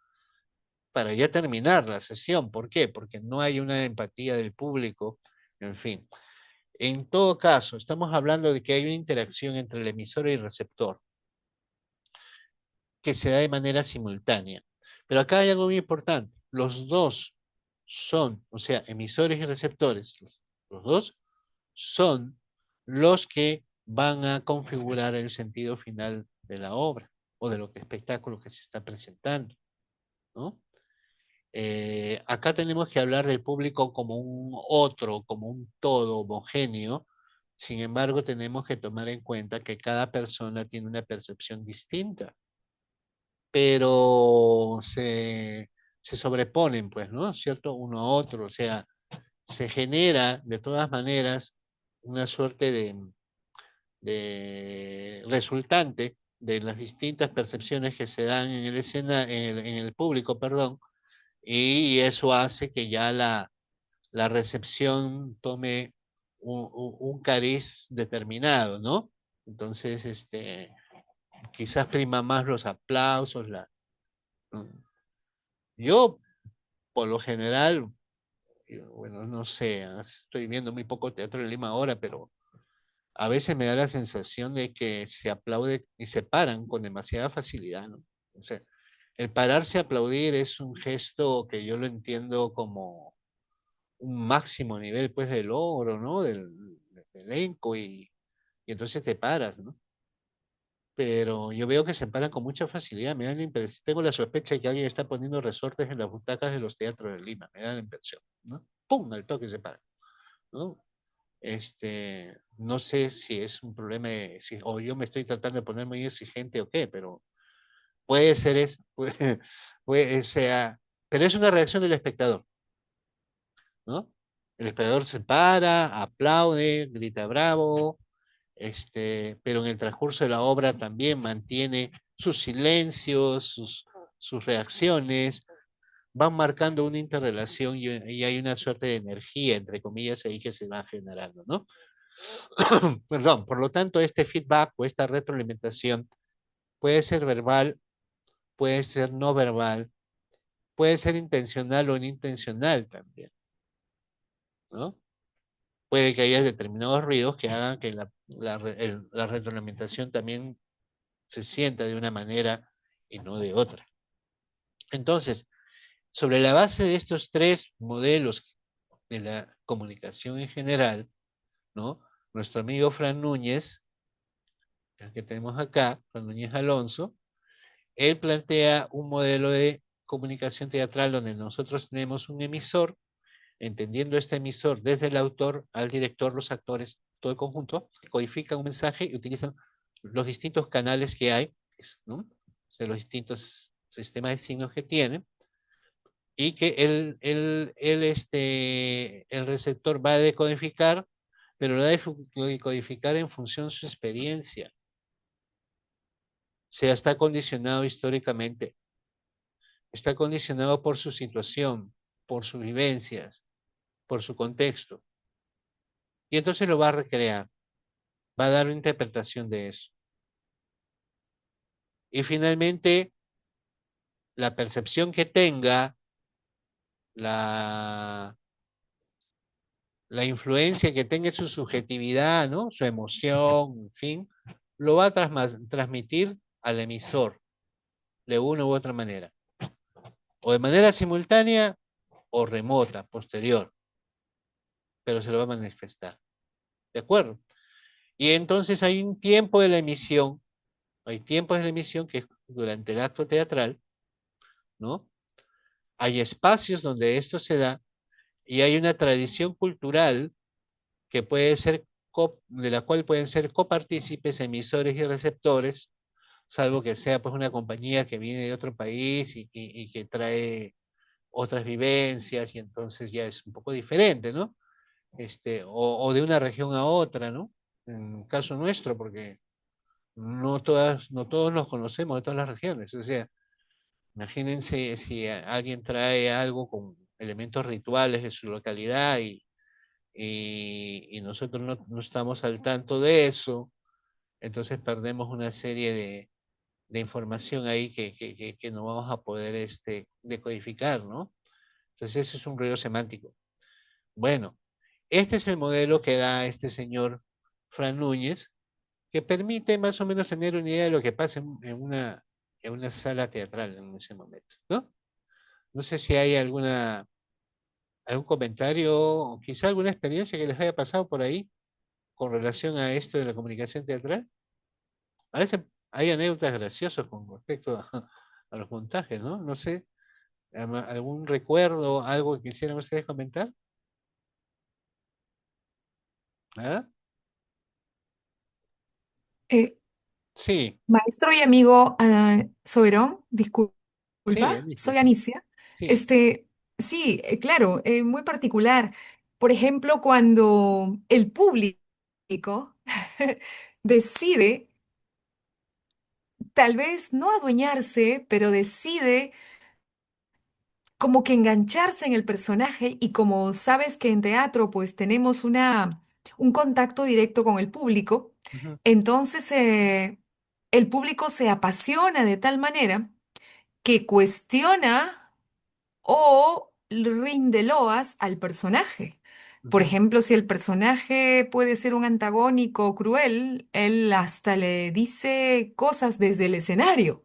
para ya terminar la sesión. ¿Por qué? Porque no hay una empatía del público, en fin. En todo caso, estamos hablando de que hay una interacción entre el emisor y el receptor, que se da de manera simultánea. Pero acá hay algo muy importante. Los dos son, o sea, emisores y receptores, los dos son los que van a configurar el sentido final de la obra o de lo que espectáculo que se está presentando, ¿no? Acá tenemos que hablar del público como un otro, como un todo homogéneo. Sin embargo, tenemos que tomar en cuenta que cada persona tiene una percepción distinta, pero se sobreponen, pues, ¿no? ¿Cierto? Uno a otro, o sea, se genera de todas maneras una suerte de resultante de las distintas percepciones que se dan en el en el público, perdón, y eso hace que ya la recepción tome un cariz determinado, ¿no? Entonces, quizás prima más los aplausos. ¿No? Yo, por lo general, bueno, no sé, estoy viendo muy poco teatro en Lima ahora, pero a veces me da la sensación de que se aplaude y se paran con demasiada facilidad, ¿no? O sea, el pararse a aplaudir es un gesto que yo lo entiendo como un máximo nivel, pues, de logro, ¿no? Del elenco y entonces te paras, ¿no? Pero yo veo que se paran con mucha facilidad, me da la impresión, tengo la sospecha de que alguien está poniendo resortes en las butacas de los teatros de Lima, me da la impresión, ¿no? ¡Pum! Al toque se para, ¿no? No sé si es un problema o yo me estoy tratando de poner muy exigente o qué, pero puede ser eso, sea, pero es una reacción del espectador, ¿no? El espectador se para, aplaude, grita bravo, pero en el transcurso de la obra también mantiene sus silencios, sus reacciones, van marcando una interrelación y hay una suerte de energía, entre comillas, ahí que se va generando, ¿no? Perdón, por lo tanto, este feedback o esta retroalimentación puede ser verbal, puede ser no verbal, puede ser intencional o inintencional también, ¿no? Puede que haya determinados ruidos que hagan que la retroalimentación también se sienta de una manera y no de otra. Entonces, sobre la base de estos tres modelos de la comunicación en general, ¿no? Nuestro amigo Fran Núñez, el que tenemos acá, Fran Núñez Alonso, él plantea un modelo de comunicación teatral donde nosotros tenemos un emisor, entendiendo este emisor desde el autor al director, los actores, todo el conjunto, codifican un mensaje y utilizan los distintos canales que hay, ¿no? O sea, los distintos sistemas de signos que tienen, y que el receptor va a decodificar, pero lo va a decodificar en función de su experiencia. O sea, está condicionado históricamente, está condicionado por su situación, por sus vivencias, por su contexto. Y entonces lo va a recrear, va a dar una interpretación de eso. Y finalmente, la percepción que tenga, la, la influencia que tenga en su subjetividad, ¿no? Su emoción, en fin, lo va a transmitir al emisor de una u otra manera, o de manera simultánea o remota, posterior, pero se lo va a manifestar. ¿De acuerdo? Y entonces hay un tiempo de la emisión, hay tiempos de la emisión que es durante el acto teatral, ¿no? Hay espacios donde esto se da y hay una tradición cultural que puede ser de la cual pueden ser copartícipes, emisores y receptores, salvo que sea pues una compañía que viene de otro país y que trae otras vivencias y entonces ya es un poco diferente, ¿no? O de una región a otra, ¿no? En el caso nuestro, porque no todos nos conocemos de todas las regiones, o sea, imagínense si alguien trae algo con elementos rituales de su localidad y nosotros no estamos al tanto de eso, entonces perdemos una serie de información ahí que no vamos a poder decodificar, ¿no? Entonces eso es un ruido semántico. Bueno, este es el modelo que da este señor Fran Núñez, que permite más o menos tener una idea de lo que pasa en una sala teatral en ese momento, ¿no? No sé si hay algún comentario o quizá alguna experiencia que les haya pasado por ahí con relación a esto de la comunicación teatral. A veces hay anécdotas graciosas con respecto a los montajes, ¿no? No sé, algún recuerdo, algo que quisieran ustedes comentar. ¿Ah? Eh, Sí, Maestro y amigo Soberón, sí, disculpa, Alicia, soy sí, Anicia. sí. Este, sí, claro, muy particular. Por ejemplo, cuando el público decide, tal vez no adueñarse, pero decide como que engancharse en el personaje y como sabes que en teatro pues tenemos una, un contacto directo con el público. Ujú, Entonces, el público se apasiona de tal manera que cuestiona o rinde loas al personaje. Por ujú. ejemplo, si el personaje puede ser un antagónico cruel, él hasta le dice cosas desde el escenario.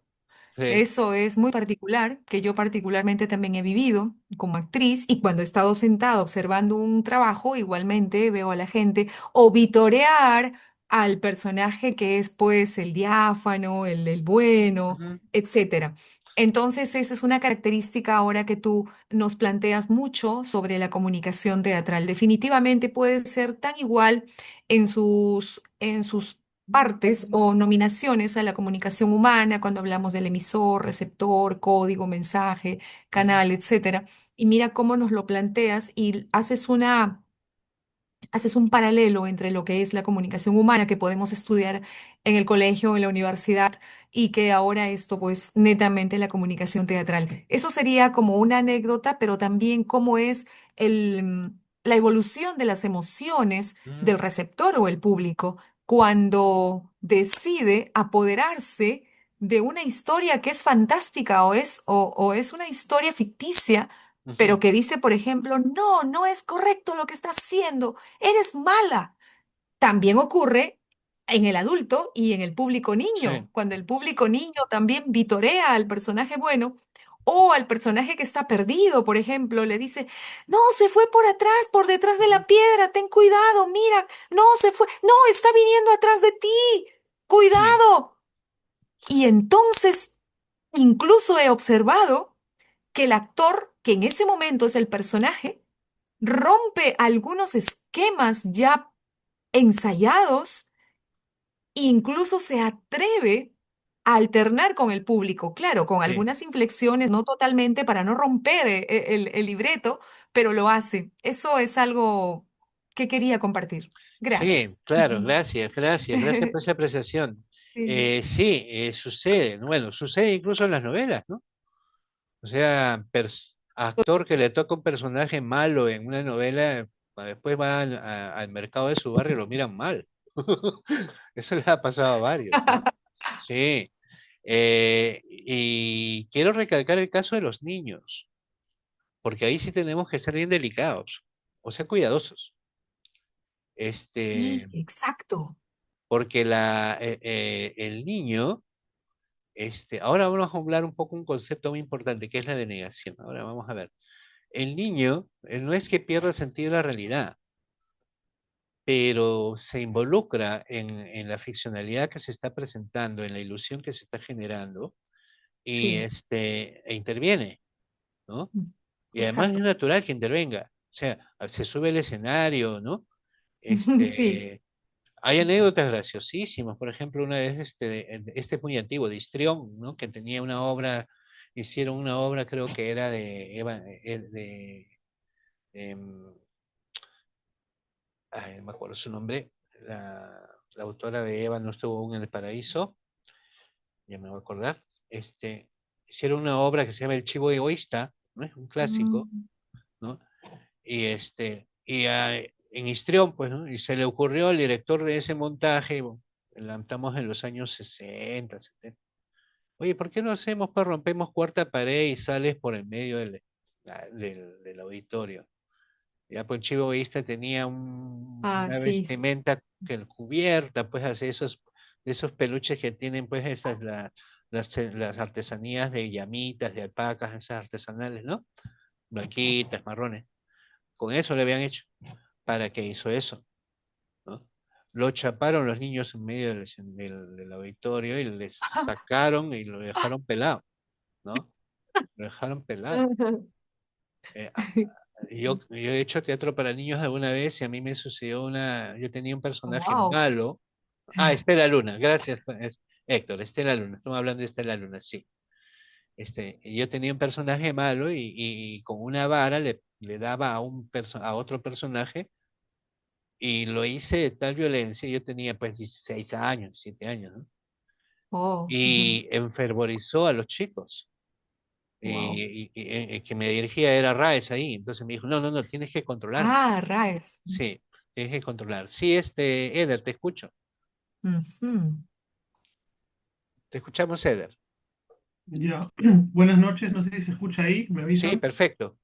Sí. Eso es muy particular, que yo particularmente también he vivido como actriz y cuando he estado sentada observando un trabajo, igualmente veo a la gente o vitorear al personaje que es pues el diáfano, el bueno, Ujú, etcétera. Entonces, esa es una característica ahora que tú nos planteas mucho sobre la comunicación teatral. Definitivamente puede ser tan igual en sus partes o nominaciones a la comunicación humana cuando hablamos del emisor, receptor, código, mensaje, ujú, canal, etcétera. Y mira cómo nos lo planteas y haces un paralelo entre lo que es la comunicación humana que podemos estudiar en el colegio, en la universidad, y que ahora esto, pues, netamente la comunicación teatral. Eso sería como una anécdota, pero también cómo es la evolución de las emociones ujú. del receptor o el público cuando decide apoderarse de una historia que es fantástica o es una historia ficticia pero Ujú. que dice, por ejemplo, no, no es correcto lo que estás haciendo, eres mala. También ocurre en el adulto y en el público Sí. niño, cuando el público niño también vitorea al personaje bueno o al personaje que está perdido, por ejemplo, le dice, no, se fue por atrás, por detrás de Ujú. la piedra, ten cuidado, mira, no, se fue, no, está viniendo atrás de ti, Sí, cuidado. Y entonces, incluso he observado que el actor, que en ese momento es el personaje, rompe algunos esquemas ya ensayados e incluso se atreve a alternar con el público, claro, con sí. algunas inflexiones, no totalmente para no romper el libreto, pero lo hace. Eso es algo que quería compartir. Sí, Gracias. claro, gracias, gracias, gracias por esa apreciación. Sí. Sí, sucede, ¿no? Bueno, sucede incluso en las novelas, ¿no? O sea, actor que le toca un personaje malo en una novela, después va al mercado de su barrio y lo miran mal. Eso les ha pasado a varios, ¿no? Sí. Y quiero recalcar el caso de los niños, porque ahí sí tenemos que ser bien delicados, o sea, cuidadosos. Sí, Este, exacto. porque el niño, ahora vamos a hablar un poco un concepto muy importante, que es la denegación. Ahora vamos a ver. El niño no es que pierda sentido de la realidad, pero se involucra en la ficcionalidad que se está presentando, en la ilusión que se está generando, y Sí, e interviene, ¿no? Y además es exacto. natural que intervenga. O sea, se sube al escenario, ¿no? Sí. Este, Hay anécdotas graciosísimas. Por ejemplo, una vez, este es muy antiguo, de Histrión, ¿no? Que tenía una obra, hicieron una obra, creo que era de Eva, em, ay, no me acuerdo su nombre, la autora de Eva no estuvo aún en el paraíso, ya me voy a acordar. Hicieron una obra que se llama El Chivo Egoísta, ¿no? Es un clásico, Mm. ¿no? En Histrión, pues, ¿no? Y se le ocurrió al director de ese montaje, bueno, estamos en los años 60, 70. Oye, ¿por qué no hacemos, pues rompemos cuarta pared y sales por el medio del auditorio? Ya, pues Chivo Egoísta tenía Ah, una sí. vestimenta cubierta, pues, así de esos peluches que tienen, pues, las artesanías de llamitas, de alpacas, esas artesanales, ¿no? Blanquitas, marrones. Con eso le habían hecho. ¿Para qué hizo eso? ¿No? Lo chaparon los niños en medio del auditorio y les sacaron y lo dejaron pelado, ¿no? Lo dejaron pelado. Eh, a- yo he hecho teatro para niños alguna vez y a mí me sucedió yo tenía un personaje Wow. malo. Ah, Estela Luna, gracias, Héctor, Estela Luna, estamos hablando de Estela Luna, sí. Yo tenía un personaje malo y con una vara le daba a otro personaje y lo hice de tal violencia, yo tenía pues 16 años, 7 años, ¿no? Oh, Y enfervorizó a los chicos. wow. El que me dirigía era Raes ahí, entonces me dijo, no, no, no, tienes que controlarme. Ah, Raes. Sí, tienes que controlar. Sí, Eder, te escucho. Ujú. Te escuchamos, Eder. Ya, buenas noches, no sé si se escucha ahí, me Sí, avisan. perfecto.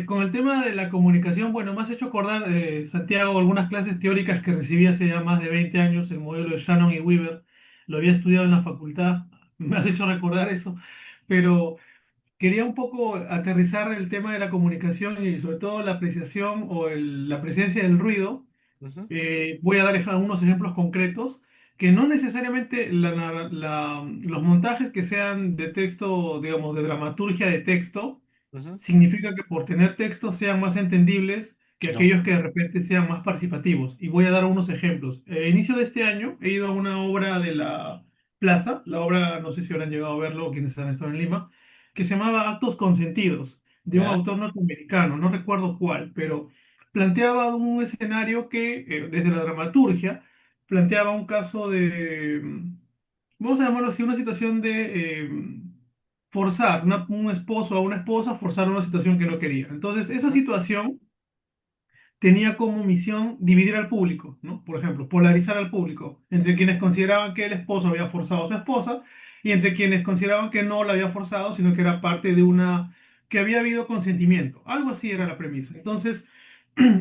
Con el tema de la comunicación, bueno, me has hecho acordar, Santiago, algunas clases teóricas que recibí hace ya más de 20 años, el modelo de Shannon y Weaver, lo había estudiado en la facultad, me has hecho recordar eso, pero quería un poco aterrizar el tema de la comunicación y sobre todo la apreciación o la presencia del ruido. Ujú, Voy a dar algunos ejemplos concretos que no necesariamente los montajes que sean de texto, digamos, de dramaturgia de texto, ujú. significa que por tener textos sean más entendibles que No. aquellos que de repente sean más participativos. Y voy a dar unos ejemplos. A inicio de este año he ido a una obra de la Plaza, la obra, no sé si habrán llegado a verlo quienes han estado en Lima, que se llamaba Actos Consentidos, de un ¿Ya? autor norteamericano, no recuerdo cuál, pero planteaba un escenario que, desde la dramaturgia, planteaba un caso de, vamos a llamarlo así, una situación de forzar, un esposo a una esposa, forzar una situación que no quería. Entonces, esa Ujú, situación tenía como misión dividir al público, ¿no? Por ejemplo, polarizar al público entre quienes consideraban que el esposo había forzado a su esposa y entre quienes consideraban que no la había forzado, sino que era parte de una, que había habido consentimiento. Algo así era la premisa. Entonces,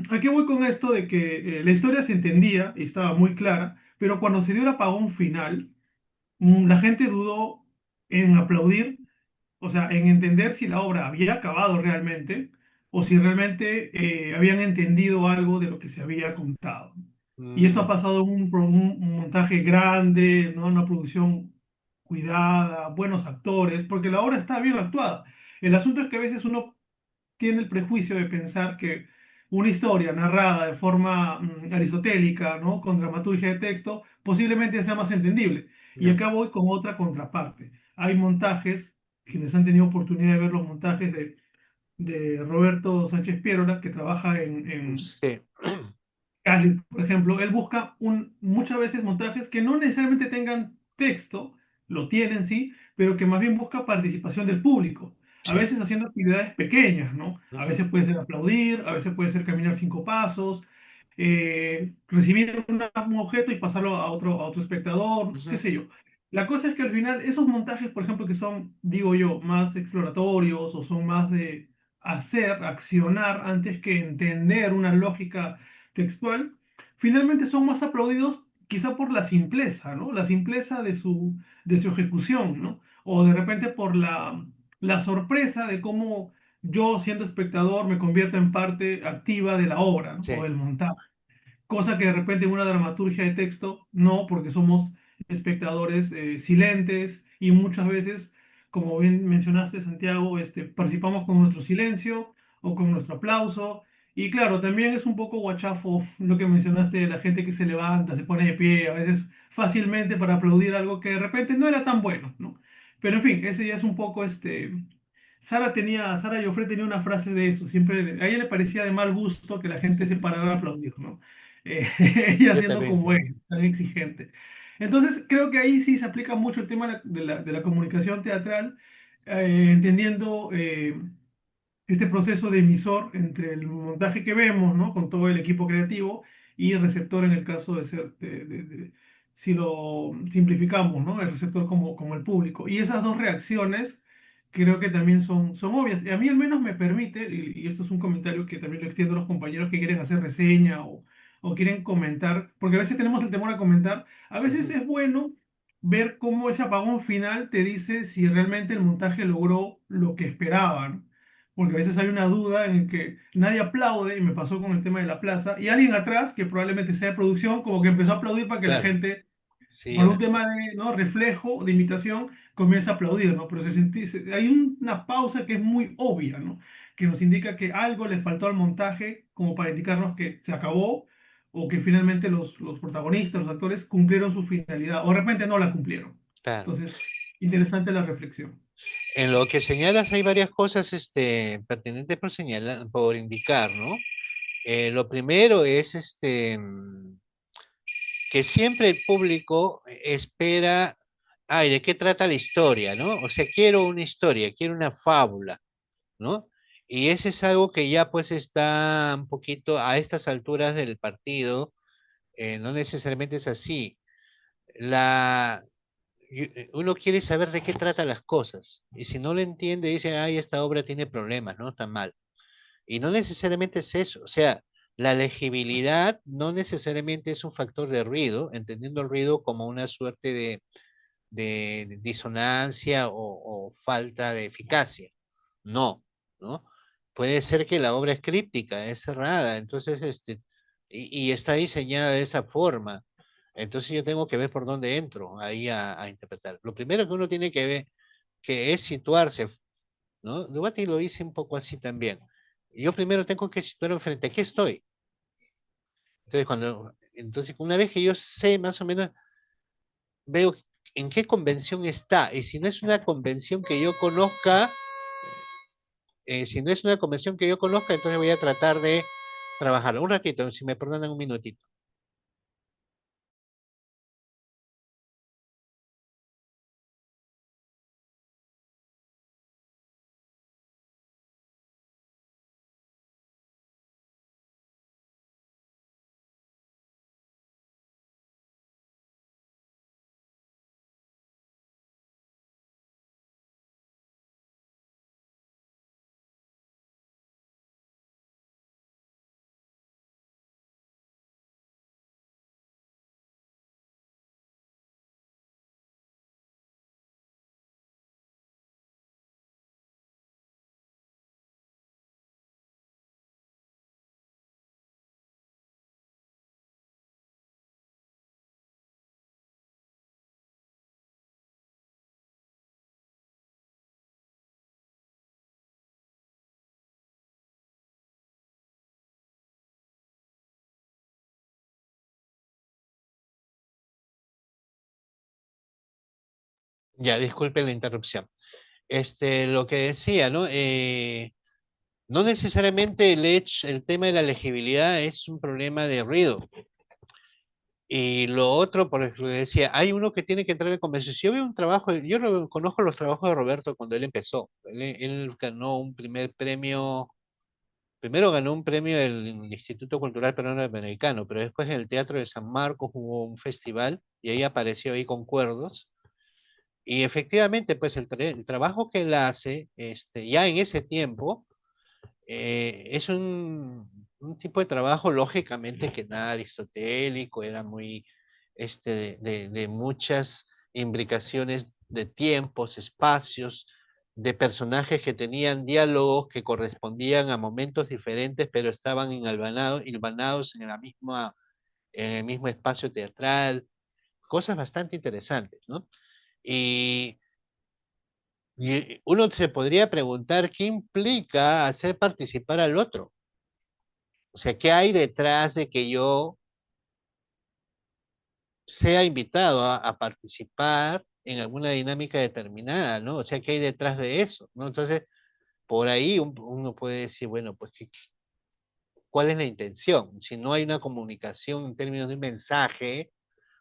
¿a qué voy con esto de que la historia se entendía y estaba muy clara, pero cuando se dio el apagón final, la gente dudó en aplaudir, o sea, en entender si la obra había acabado realmente o si realmente habían entendido algo de lo que se había contado. Y esto ha mm, pasado en un montaje grande, ¿no? Una producción cuidada, buenos actores, porque la obra está bien actuada. El asunto es que a veces uno tiene el prejuicio de pensar que una historia narrada de forma aristotélica, ¿no? Con dramaturgia de texto, posiblemente sea más entendible. Y no. acá voy con otra contraparte. Hay montajes, quienes han tenido oportunidad de ver los montajes de Roberto Sánchez Piérola, que trabaja en Sí. Cali, por ejemplo, él busca muchas veces montajes que no necesariamente tengan texto, lo tienen sí, pero que más bien busca participación del público. A Sí. veces haciendo actividades pequeñas, ¿no? A Ujú, veces puede ser aplaudir, a veces puede ser caminar 5 pasos, recibir un objeto y pasarlo a otro espectador, qué ujú. sé yo. La cosa es que al final esos montajes, por ejemplo, que son, digo yo, más exploratorios o son más de hacer, accionar antes que entender una lógica textual, finalmente son más aplaudidos quizá por la simpleza, ¿no? La simpleza de su ejecución, ¿no? O de repente por la sorpresa de cómo yo, siendo espectador, me convierto en parte activa de la obra, ¿no? O Sí. del montaje, cosa que de repente en una dramaturgia de texto no, porque somos espectadores silentes y muchas veces, como bien mencionaste, Santiago, participamos con nuestro silencio o con nuestro aplauso. Y claro, también es un poco guachafo lo que mencionaste de la gente que se levanta, se pone de pie, a veces fácilmente para aplaudir algo que de repente no era tan bueno, ¿no? Pero en fin, ese ya es un poco Sara Joffre tenía una frase de eso, siempre, a ella le parecía de mal gusto que la gente se parara a aplaudir, ¿no? Eh, ella Yo siendo también como tengo. es, tan exigente. Entonces, creo que ahí sí se aplica mucho el tema de la comunicación teatral, entendiendo este proceso de emisor entre el montaje que vemos, ¿no? Con todo el equipo creativo y el receptor en el caso de ser, si lo simplificamos, ¿no? El receptor como el público. Y esas dos reacciones creo que también son obvias. Y a mí al menos me permite, y esto es un comentario que también lo extiendo a los compañeros que quieren hacer reseña o quieren comentar, porque a veces tenemos el temor a comentar, a veces Ujú, es bueno ver cómo ese apagón final te dice si realmente el montaje logró lo que esperaban, porque a veces hay una duda en que nadie aplaude, y me pasó con el tema de la plaza, y alguien atrás, que probablemente sea de producción, como que empezó a aplaudir para que la claro. gente, Sí, por un tema de, ¿no? reflejo, de imitación, comience a aplaudir, ¿no? Pero hay una pausa que es muy obvia, ¿no? Que nos indica que algo le faltó al montaje como para indicarnos que se acabó o que finalmente los protagonistas, los actores, cumplieron su finalidad o de repente no la cumplieron. claro. Entonces, interesante la reflexión. En lo que señalas hay varias cosas pertinentes por señalar, por indicar, ¿no? Lo primero es que siempre el público espera, ay, ¿de qué trata la historia, no? O sea, quiero una historia, quiero una fábula, ¿no? Y ese es algo que ya pues está un poquito a estas alturas del partido, no necesariamente es así. La, Uno quiere saber de qué trata las cosas, y si no lo entiende, dice, ay, esta obra tiene problemas, ¿no? Está mal. Y no necesariamente es eso, o sea, la legibilidad no necesariamente es un factor de ruido, entendiendo el ruido como una suerte de disonancia o falta de eficacia. No, ¿no? Puede ser que la obra es críptica, es cerrada, entonces, y está diseñada de esa forma. Entonces yo tengo que ver por dónde entro ahí a interpretar. Lo primero que uno tiene que ver, que es situarse, ¿no? Dubati lo hice un poco así también. Yo primero tengo que situarme frente a qué estoy. Entonces, una vez que yo sé más o menos, veo en qué convención está. Y si no es una convención que yo conozca, si no es una convención que yo conozca, entonces voy a tratar de trabajar. Un ratito, si me perdonan un minutito. Ya, disculpen la interrupción. Lo que decía, ¿no? No necesariamente el tema de la legibilidad es un problema de ruido. Y lo otro, por ejemplo, decía, hay uno que tiene que entrar en convención. Si yo veo un trabajo, conozco los trabajos de Roberto cuando él empezó. Él ganó un primer premio, primero ganó un premio del Instituto Cultural Peruano Americano, pero después en el Teatro de San Marcos hubo un festival y ahí apareció ahí con cuerdos. Y efectivamente, pues el trabajo que él hace, ya en ese tiempo, es un tipo de trabajo, lógicamente, que nada aristotélico, era muy, de muchas imbricaciones de tiempos, espacios, de personajes que tenían diálogos que correspondían a momentos diferentes, pero estaban hilvanados en en el mismo espacio teatral, cosas bastante interesantes, ¿no? Y y uno se podría preguntar qué implica hacer participar al otro. O sea, ¿qué hay detrás de que yo sea invitado a participar en alguna dinámica determinada, ¿no? O sea, ¿qué hay detrás de eso? ¿No? Entonces, por ahí uno puede decir, bueno, pues, ¿cuál es la intención? Si no hay una comunicación en términos de un mensaje,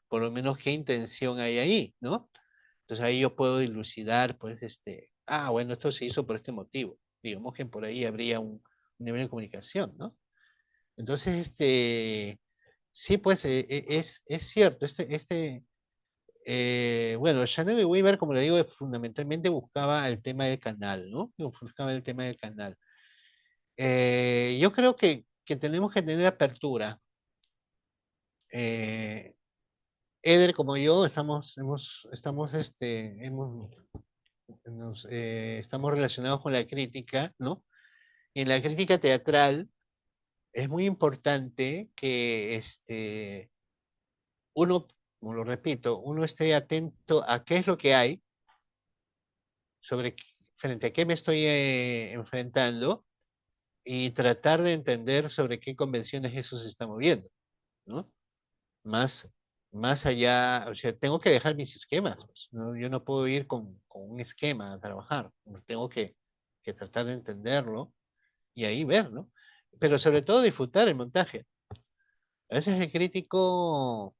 por lo menos, ¿qué intención hay ahí, ¿no? Entonces ahí yo puedo dilucidar, pues, bueno, esto se hizo por este motivo. Digamos que por ahí habría un nivel de comunicación, ¿no? Entonces, sí, pues, es cierto, bueno, Chanel de Weaver, como le digo, fundamentalmente buscaba el tema del canal, ¿no? Buscaba el tema del canal. Yo creo que tenemos que tener apertura. Eh, Eder, como yo, estamos relacionados con la crítica, ¿no? En la crítica teatral es muy importante que uno, como lo repito, uno esté atento a qué es lo que hay, frente a qué me estoy enfrentando y tratar de entender sobre qué convenciones eso se está moviendo, ¿no? Más, más allá, o sea, tengo que dejar mis esquemas, pues, ¿no? Yo no puedo ir con un esquema a trabajar, tengo que tratar de entenderlo y ahí ver, ¿no? Pero sobre todo disfrutar el montaje. A veces el crítico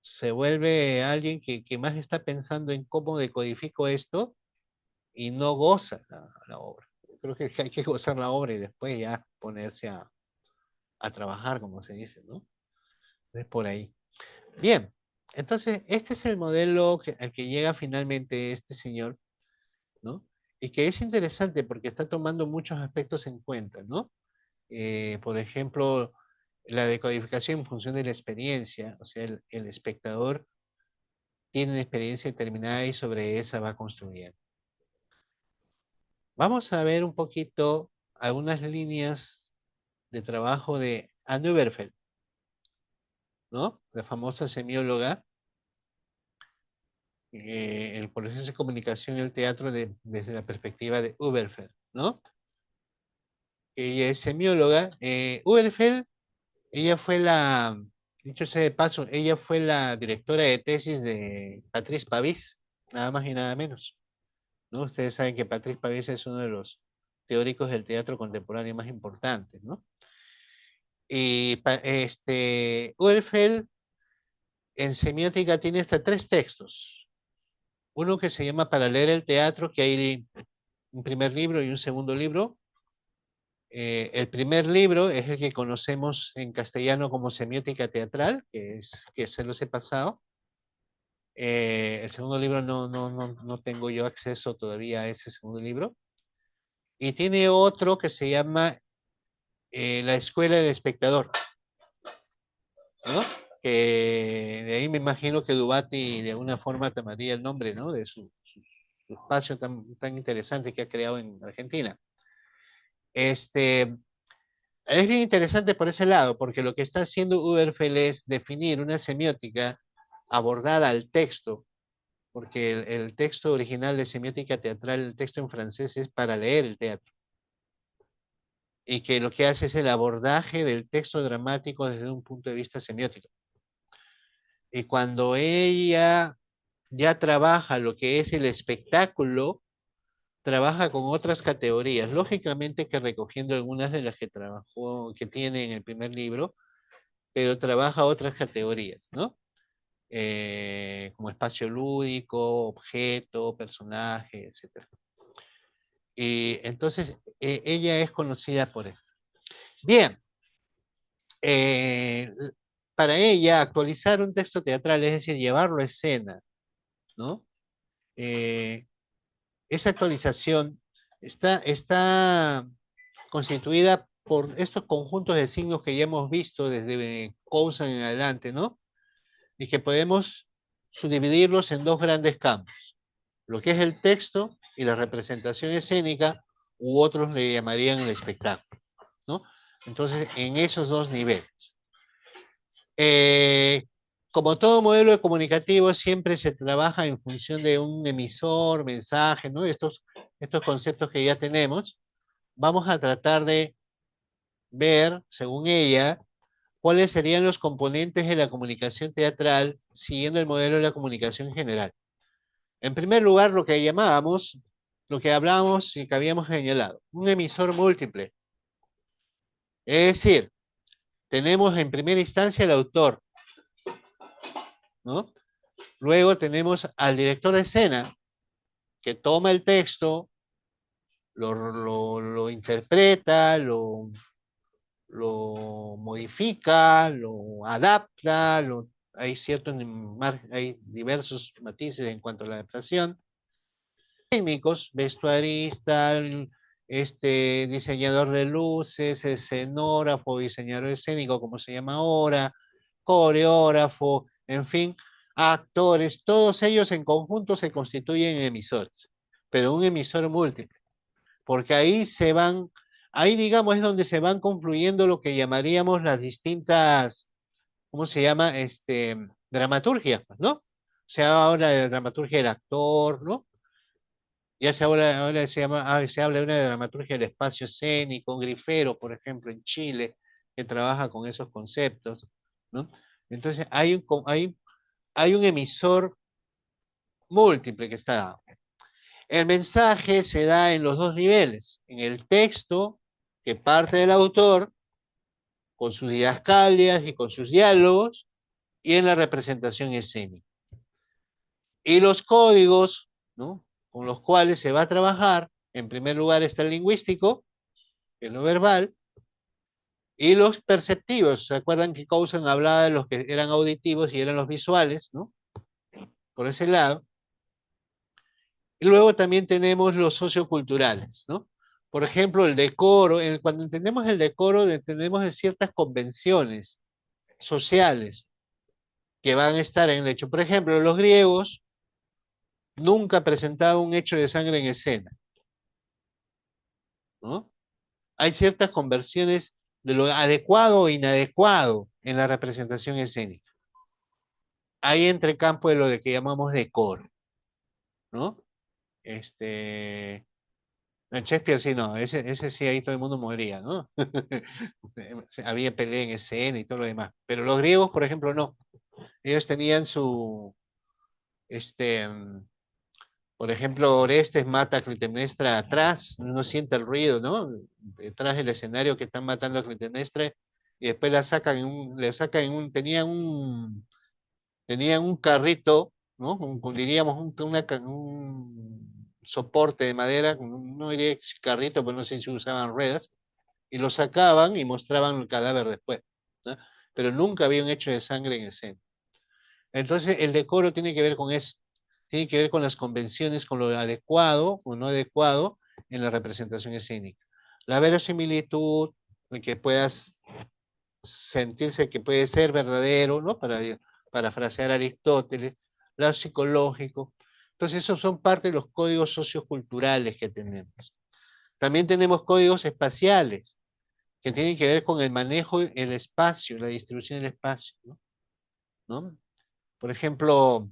se vuelve alguien que más está pensando en cómo decodifico esto y no goza la obra. Creo que hay que gozar la obra y después ya ponerse a trabajar, como se dice, ¿no? Es por ahí. Bien, entonces este es el modelo al que llega finalmente este señor, ¿no? Y que es interesante porque está tomando muchos aspectos en cuenta, ¿no? Por ejemplo, la decodificación en función de la experiencia, o sea, el espectador tiene una experiencia determinada y sobre esa va construyendo. Vamos a ver un poquito algunas líneas de trabajo de Anne Überfeld, ¿no? La famosa semióloga, el proceso de comunicación y el teatro desde la perspectiva de Überfeld, ¿no? Ella es semióloga. Überfeld, ella fue dicho sea de paso, ella fue la directora de tesis de Patrice Pavis, nada más y nada menos, ¿no? Ustedes saben que Patrice Pavis es uno de los teóricos del teatro contemporáneo más importantes, ¿no? Y Überfeld en semiótica tiene hasta 3 textos. Uno que se llama Para leer el teatro, que hay un primer libro y un segundo libro. El primer libro es el que conocemos en castellano como Semiótica Teatral, que se los he pasado. El segundo libro no tengo yo acceso todavía a ese segundo libro. Y tiene otro que se llama La Escuela del Espectador, ¿no? Que de ahí me imagino que Dubati de alguna forma tomaría el nombre, ¿no? De su espacio tan interesante que ha creado en Argentina. Este, es bien interesante por ese lado, porque lo que está haciendo Uberfeld es definir una semiótica abordada al texto, porque el texto original de semiótica teatral, el texto en francés, es para leer el teatro. Y que lo que hace es el abordaje del texto dramático desde un punto de vista semiótico. Y cuando ella ya trabaja lo que es el espectáculo, trabaja con otras categorías, lógicamente que recogiendo algunas de las que trabajó, que tiene en el primer libro, pero trabaja otras categorías, ¿no? Como espacio lúdico, objeto, personaje, etcétera. Y entonces, ella es conocida por eso. Bien, eh, para ella, actualizar un texto teatral, es decir, llevarlo a escena, ¿no? Eh, esa actualización está constituida por estos conjuntos de signos que ya hemos visto desde Cousin en adelante, ¿no? Y que podemos subdividirlos en 2 grandes campos, lo que es el texto y la representación escénica, u otros le llamarían el espectáculo, ¿no? Entonces, en esos 2 niveles. Eh, Como todo modelo comunicativo, siempre se trabaja en función de un emisor, mensaje, ¿no? Estos conceptos que ya tenemos, vamos a tratar de ver, según ella, cuáles serían los componentes de la comunicación teatral siguiendo el modelo de la comunicación general. En primer lugar, lo que llamábamos, lo que hablábamos y que habíamos señalado, un emisor múltiple. Es decir, tenemos en primera instancia el autor, ¿no? Luego tenemos al director de escena, que toma el texto, lo interpreta, lo modifica, lo adapta, hay diversos matices en cuanto a la adaptación. Técnicos, vestuarista, diseñador de luces, escenógrafo, diseñador escénico, como se llama ahora, coreógrafo, en fin, actores, todos ellos en conjunto se constituyen emisores, pero un emisor múltiple, porque ahí digamos es donde se van confluyendo lo que llamaríamos las distintas, ¿cómo se llama? Dramaturgias, ¿no? O sea, ahora de dramaturgia del actor, ¿no? Ya ahora se habla de una dramaturgia del espacio escénico, Grifero, por ejemplo, en Chile, que trabaja con esos conceptos, ¿no? Entonces hay un emisor múltiple que está dado. El mensaje se da en los 2 niveles, en el texto que parte del autor, con sus didascalias y con sus diálogos, y en la representación escénica. Y los códigos, ¿no?, con los cuales se va a trabajar En primer lugar está el lingüístico, que es lo verbal, y los perceptivos. ¿Se acuerdan que Cousin hablaba de los que eran auditivos y eran los visuales, ¿no? Por ese lado. Y luego también tenemos los socioculturales, ¿no? Por ejemplo, el decoro. Cuando entendemos el decoro, entendemos de ciertas convenciones sociales que van a estar en el hecho. Por ejemplo, los griegos nunca presentaban un hecho de sangre en escena, ¿no? Hay ciertas conversiones de lo adecuado o inadecuado en la representación escénica. Hay entre campo de lo de que llamamos decoro, ¿no? Este, en Shakespeare sí, no, ese sí, ahí todo el mundo moría, ¿no? Había pelea en escena y todo lo demás. Pero los griegos, por ejemplo, no. Ellos tenían su, este, por ejemplo, Orestes mata a Clitemnestra atrás, no siente el ruido, ¿no? Detrás del escenario que están matando a Clitemnestra y después la sacan le sacan tenían un carrito, ¿no? Diríamos un soporte de madera, no diría carrito, pero no sé si usaban ruedas, y lo sacaban y mostraban el cadáver después, ¿no? Pero nunca había un hecho de sangre en escena. Entonces, el decoro tiene que ver con eso, tiene que ver con las convenciones, con lo adecuado o no adecuado en la representación escénica. La verosimilitud, en que puedas sentirse que puede ser verdadero, ¿no? Para parafrasear a Aristóteles, lo psicológico. Entonces, esos son parte de los códigos socioculturales que tenemos. También tenemos códigos espaciales, que tienen que ver con el manejo del espacio, la distribución del espacio, ¿no? ¿No? Por ejemplo,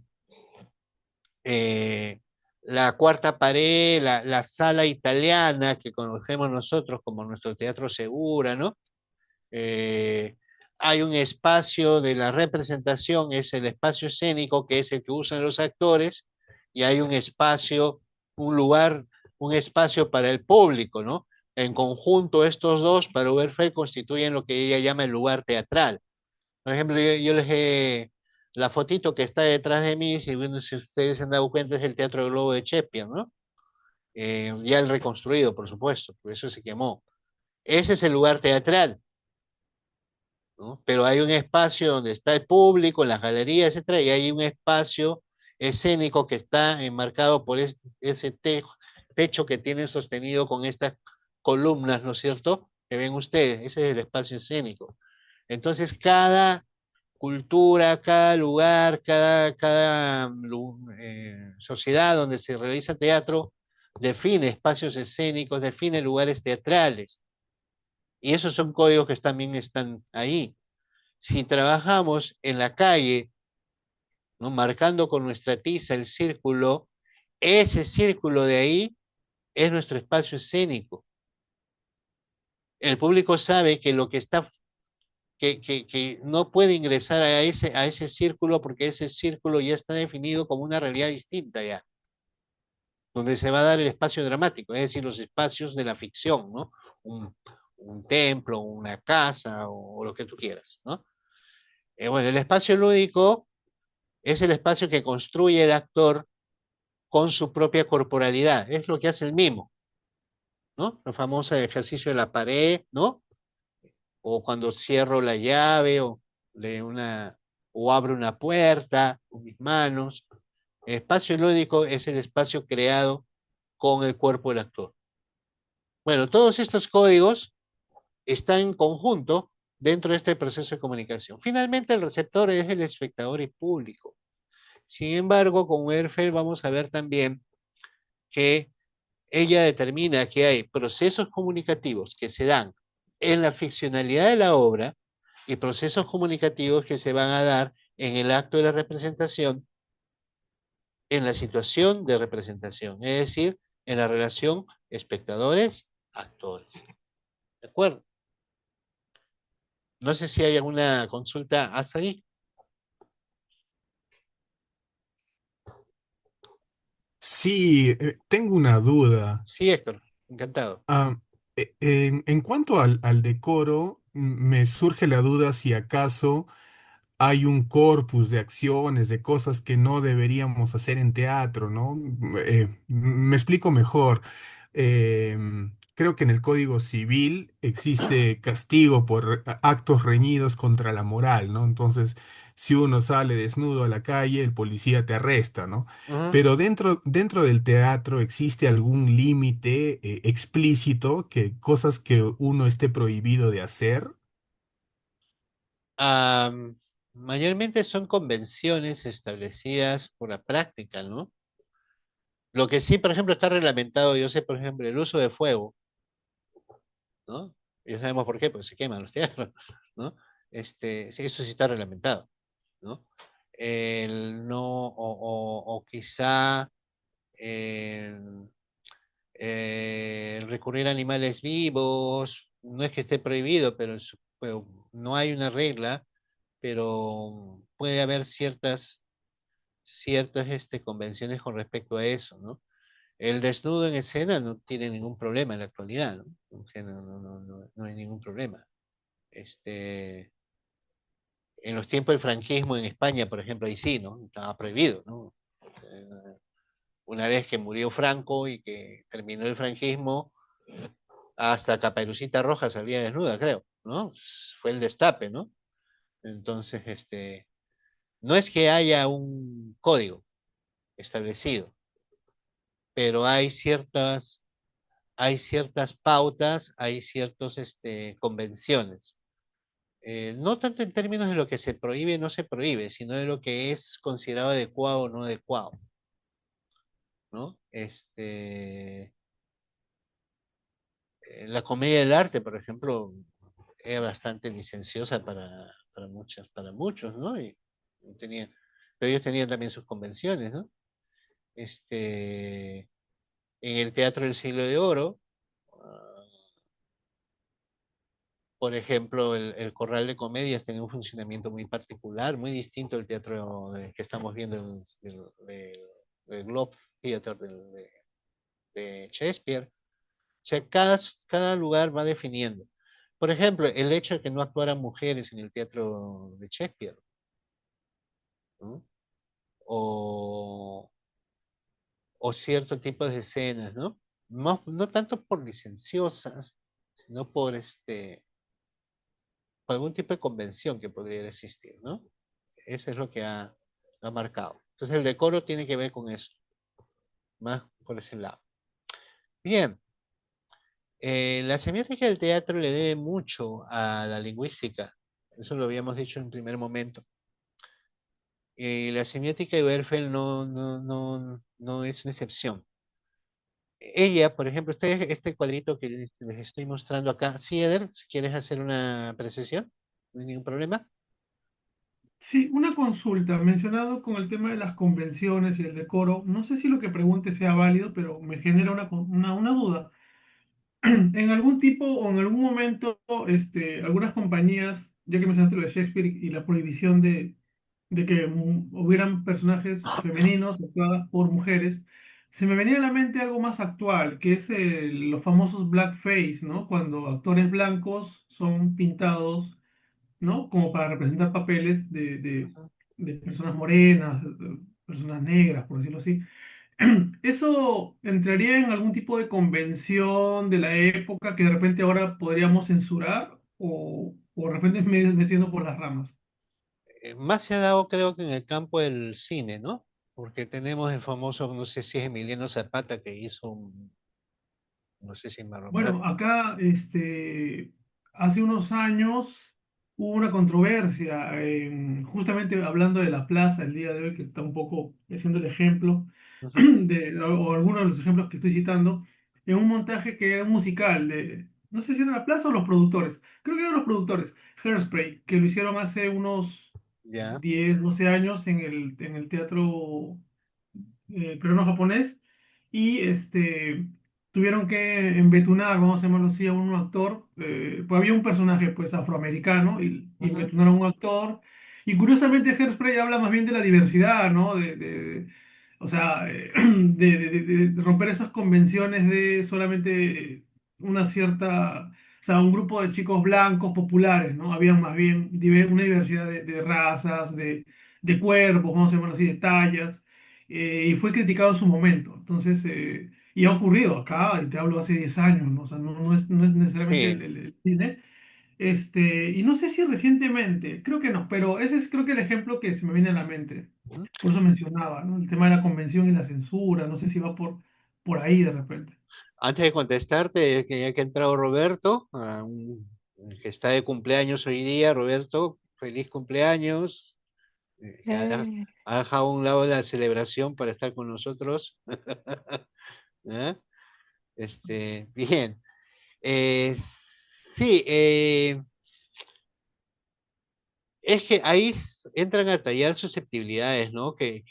eh, la cuarta pared, la sala italiana que conocemos nosotros como nuestro teatro Segura, ¿no? Eh, hay un espacio de la representación, es el espacio escénico, que es el que usan los actores, y hay un espacio, un lugar, un espacio para el público, ¿no? En conjunto, estos dos, para Oberfeld, constituyen lo que ella llama el lugar teatral. Por ejemplo, yo les he, la fotito que está detrás de mí, si, bueno, si ustedes se han dado cuenta, es el Teatro del Globo de Shakespeare, ¿no? Ya el reconstruido, por supuesto, por eso se quemó. Ese es el lugar teatral, ¿no? Pero hay un espacio donde está el público, las galerías, etcétera, y hay un espacio escénico que está enmarcado por ese techo que tienen sostenido con estas columnas, ¿no es cierto? Que ven ustedes, ese es el espacio escénico. Entonces, cada cultura, cada lugar, cada sociedad donde se realiza teatro define espacios escénicos, define lugares teatrales. Y esos son códigos que también están ahí. Si trabajamos en la calle, ¿no? Marcando con nuestra tiza el círculo, ese círculo de ahí es nuestro espacio escénico. El público sabe que lo que está, que no puede ingresar a ese círculo porque ese círculo ya está definido como una realidad distinta ya, donde se va a dar el espacio dramático, es decir, los espacios de la ficción, ¿no? Un, un templo, una casa o lo que tú quieras, ¿no? Bueno, el espacio lúdico es el espacio que construye el actor con su propia corporalidad. Es lo que hace el mimo, ¿no? El famoso ejercicio de la pared, ¿no? O cuando cierro la llave de una, o abro una puerta con mis manos. El espacio lúdico es el espacio creado con el cuerpo del actor. Bueno, todos estos códigos están en conjunto dentro de este proceso de comunicación. Finalmente, el receptor es el espectador y público. Sin embargo, con Werfel vamos a ver también que ella determina que hay procesos comunicativos que se dan en la ficcionalidad de la obra y procesos comunicativos que se van a dar en el acto de la representación, en la situación de representación, es decir, en la relación espectadores-actores. ¿De acuerdo? No sé si hay alguna consulta hasta ahí. Sí, tengo una duda. Sí, Héctor, encantado. Ah, en cuanto al decoro, me surge la duda si acaso hay un corpus de acciones, de cosas que no deberíamos hacer en teatro, ¿no? Me explico mejor. Creo que en el Código Civil existe castigo por actos reñidos contra la moral, ¿no? Entonces, si uno sale desnudo a la calle, el policía te arresta, ¿no? Ujú. Pero dentro del teatro existe algún límite explícito, que cosas que uno esté prohibido de hacer. Am, Mayormente son convenciones establecidas por la práctica, ¿no? Lo que sí, por ejemplo, está reglamentado, yo sé, por ejemplo, el uso de fuego, ¿no? Ya sabemos por qué, porque se queman los teatros, ¿no? Sí, eso sí está reglamentado, ¿no? El no, o quizá el, recurrir a animales vivos, no es que esté prohibido, pero no hay una regla, pero puede haber ciertas convenciones con respecto a eso, ¿no? El desnudo en escena no tiene ningún problema en la actualidad, ¿no? O sea, no hay ningún problema. Este, en los tiempos del franquismo en España, por ejemplo, ahí sí, ¿no? Estaba prohibido, ¿no? Eh, Una vez que murió Franco y que terminó el franquismo, hasta Caperucita Roja salía desnuda, creo, ¿no? Fue el destape, ¿no? Entonces, no es que haya un código establecido, pero hay ciertas pautas, hay ciertas convenciones. No tanto en términos de lo que se prohíbe o no se prohíbe, sino de lo que es considerado adecuado o no adecuado, ¿no? La comedia del arte, por ejemplo, es bastante licenciosa para muchos, ¿no? Tenían, pero ellos tenían también sus convenciones, ¿no? En el Teatro del Siglo de Oro, ah, por ejemplo, el Corral de Comedias tenía un funcionamiento muy particular, muy distinto al teatro que estamos viendo del Globe Theatre de Shakespeare. O sea, cada lugar va definiendo. Por ejemplo, el hecho de que no actuaran mujeres en el teatro de Shakespeare, ¿no? O, o cierto tipo de escenas, ¿no? No tanto por licenciosas, sino por algún tipo de convención que podría existir, ¿no? Eso es lo que ha marcado. Entonces el decoro tiene que ver con eso, más por ese lado. Bien, la semiótica del teatro le debe mucho a la lingüística, eso lo habíamos dicho en un primer momento. La semiótica de Werfel no es una excepción. Ella, por ejemplo, este cuadrito que les estoy mostrando acá, sí, Eder, si quieres hacer una precisión, no hay ningún problema. Sí, una consulta, mencionado con el tema de las convenciones y el decoro, no sé si lo que pregunte sea válido, pero me genera una duda. En algún tipo o en algún momento, algunas compañías, ya que mencionaste lo de Shakespeare y la prohibición de que hubieran personajes femeninos actuadas por mujeres, se me venía a la mente algo más actual, que es los famosos blackface, ¿no? Cuando actores blancos son pintados, ¿no? Como para representar papeles de personas morenas, personas negras, por decirlo así. ¿Eso entraría en algún tipo de convención de la época que de repente ahora podríamos censurar o de repente me siendo por las ramas? Más se ha dado, creo que en el campo del cine, ¿no? Porque tenemos el famoso, no sé si es Emiliano Zapata que hizo no sé si Maromar. Bueno, acá hace unos años hubo una controversia, justamente hablando de la plaza el día de hoy, que está un poco siendo el ejemplo Ujú. o algunos de los ejemplos que estoy citando, en un montaje que era un musical no sé si era la plaza o los productores, creo que eran los productores, Hairspray, que lo hicieron hace unos Ya. 10 12 años en el teatro peruano-japonés y tuvieron que embetunar, vamos a llamarlo así, a un actor, pues había un personaje pues afroamericano y Ujú. embetunaron a un actor y curiosamente Hairspray habla más bien de la diversidad, ¿no? O sea, de romper esas convenciones de solamente una cierta, o sea, un grupo de chicos blancos populares, ¿no? Había más bien una diversidad de razas, de cuerpos, vamos a llamarlo así, de tallas y fue criticado en su momento. Entonces, Y ha ocurrido acá, y te hablo hace 10 años, ¿no? O sea, no es necesariamente Sí. el cine. Y no sé si recientemente, creo que no, pero ese es creo que el ejemplo que se me viene a la mente. Ujú. Por eso mencionaba, ¿no? El tema de la convención y la censura, no sé si va por ahí de repente. Antes de contestarte, que ya que ha entrado Roberto, que está de cumpleaños hoy día, Roberto, feliz cumpleaños. Que Eh, ha dejado a un lado la celebración para estar con nosotros. ¿Ah? Bien. Eh, sí, es que ahí entran a tallar susceptibilidades, ¿no? Que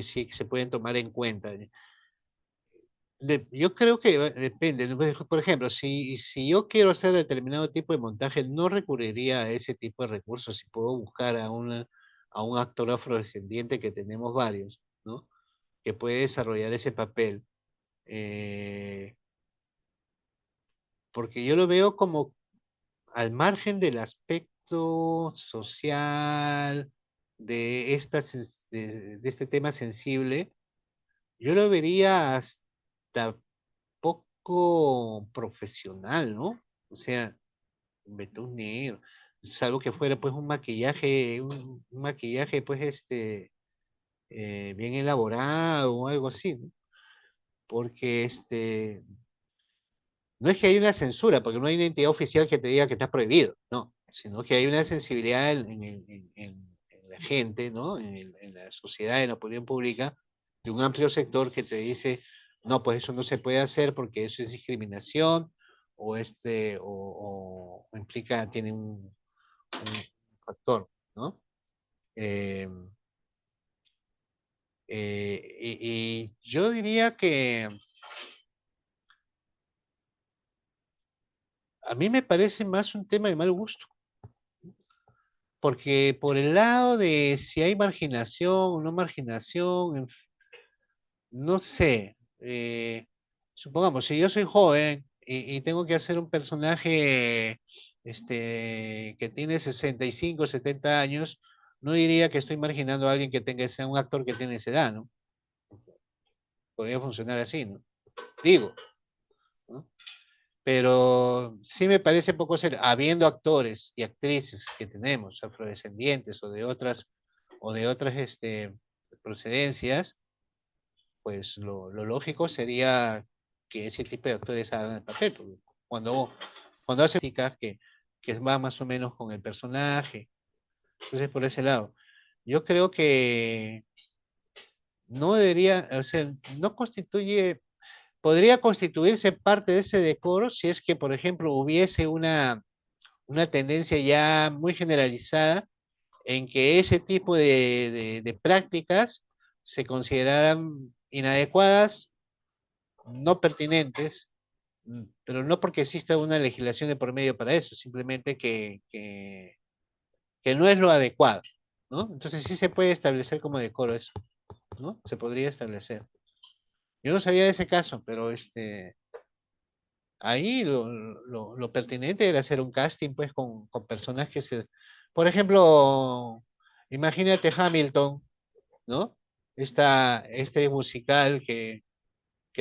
sí que se pueden tomar en cuenta. Yo creo que depende, ¿no? Por ejemplo, si yo quiero hacer determinado tipo de montaje, no recurriría a ese tipo de recursos. Si puedo buscar a un actor afrodescendiente, que tenemos varios, ¿no? Que puede desarrollar ese papel. Eh, Porque yo lo veo como al margen del aspecto social de este tema sensible, yo lo vería hasta poco profesional, ¿no? O sea, betún negro, salvo que fuera pues un maquillaje pues bien elaborado o algo así, ¿no? Porque no es que haya una censura, porque no hay una entidad oficial que te diga que está prohibido, no, sino que hay una sensibilidad en la gente, ¿no? En la sociedad, en la opinión pública, de un amplio sector que te dice, no, pues eso no se puede hacer porque eso es discriminación o implica, tiene un factor, ¿no? Eh, y yo diría que a mí me parece más un tema de mal gusto. Porque por el lado de si hay marginación o no marginación, no sé. Supongamos, si yo soy joven y tengo que hacer un personaje que tiene 65, 70 años, no diría que estoy marginando a alguien que tenga sea un actor que tiene esa edad, ¿no? Podría funcionar así, ¿no? Digo, ¿no? Pero sí me parece poco ser, habiendo actores y actrices que tenemos, afrodescendientes o de otras procedencias, pues lo lógico sería que ese tipo de actores hagan el papel, porque cuando, cuando hacen prácticas que va más o menos con el personaje, entonces por ese lado, yo creo que no debería, o sea, no constituye, podría constituirse parte de ese decoro si es que, por ejemplo, hubiese una tendencia ya muy generalizada en que ese tipo de prácticas se consideraran inadecuadas, no pertinentes, pero no porque exista una legislación de por medio para eso, simplemente que no es lo adecuado, ¿no? Entonces sí se puede establecer como decoro eso, ¿no? Se podría establecer. Yo no sabía de ese caso, pero ahí lo pertinente era hacer un casting, pues, con personas que se... Por ejemplo, imagínate Hamilton, ¿no? Este musical que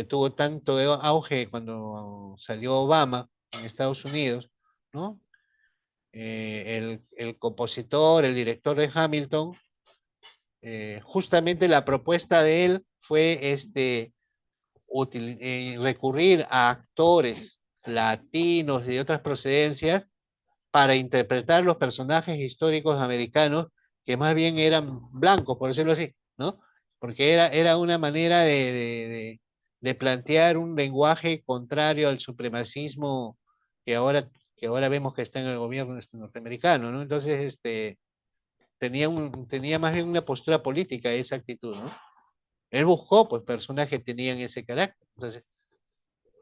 tuvo tanto auge cuando salió Obama en Estados Unidos, ¿no? El compositor, el director de Hamilton, justamente la propuesta de él fue recurrir a actores latinos y de otras procedencias para interpretar los personajes históricos americanos que más bien eran blancos, por decirlo así, ¿no? Porque era una manera de plantear un lenguaje contrario al supremacismo que que ahora vemos que está en el gobierno norteamericano, ¿no? Entonces, tenía más bien una postura política esa actitud, ¿no? Él buscó, pues, personas que tenían ese carácter. Entonces,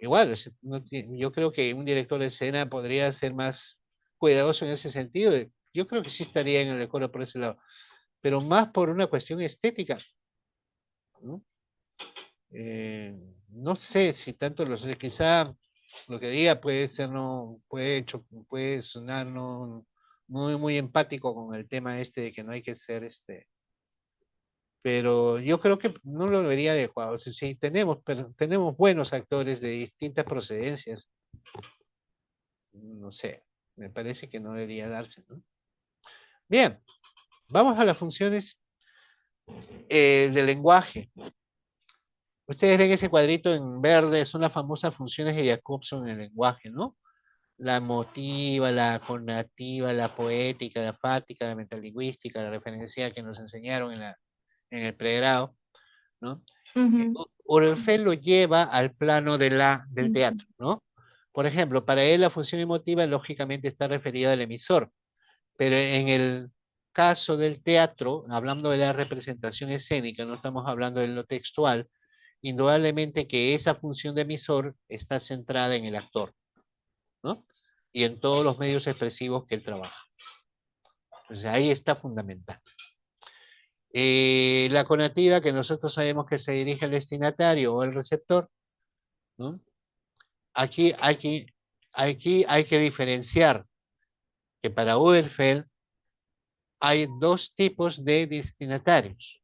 igual, yo creo que un director de escena podría ser más cuidadoso en ese sentido. Yo creo que sí estaría en el decoro por ese lado, pero más por una cuestión estética, ¿no? Eh, no sé si tanto quizá lo que diga puede ser no, puede sonar no muy empático con el tema de que no hay que ser pero yo creo que no lo vería adecuado. O sea, sí, pero tenemos buenos actores de distintas procedencias, no sé, me parece que no debería darse, ¿no? Bien, vamos a las funciones del lenguaje. Ustedes ven ese cuadrito en verde, son las famosas funciones de Jacobson en el lenguaje, ¿no? La emotiva, la conativa, la poética, la fática, la metalingüística, la referencial que nos enseñaron en el pregrado, ¿no? Ujú. Orfeo lo lleva al plano del Sí. teatro, ¿no? Por ejemplo, para él la función emotiva lógicamente está referida al emisor, pero en el caso del teatro, hablando de la representación escénica, no estamos hablando de lo textual, indudablemente que esa función de emisor está centrada en el actor, ¿no? Y en todos los medios expresivos que él trabaja. Entonces ahí está fundamental. La conativa, que nosotros sabemos que se dirige al destinatario o al receptor, ¿no? Aquí hay que diferenciar que para Oberfeld hay dos tipos de destinatarios.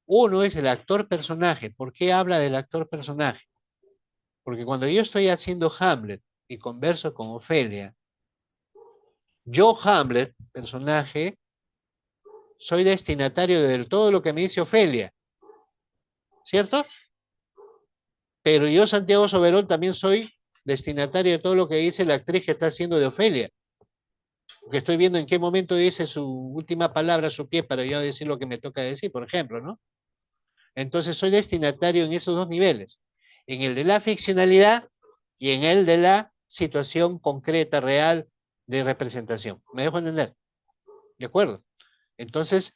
Uno es el actor personaje. ¿Por qué habla del actor personaje? Porque cuando yo estoy haciendo Hamlet y converso con Ofelia, yo, Hamlet, personaje, soy destinatario de todo lo que me dice Ofelia, ¿cierto? Pero yo, Santiago Soberón, también soy destinatario de todo lo que dice la actriz que está haciendo de Ofelia, porque estoy viendo en qué momento dice su última palabra, su pie, para yo decir lo que me toca decir, por ejemplo, ¿no? Entonces soy destinatario en esos dos niveles, en el de la ficcionalidad y en el de la situación concreta, real, de representación. ¿Me dejo entender? ¿De acuerdo? Entonces,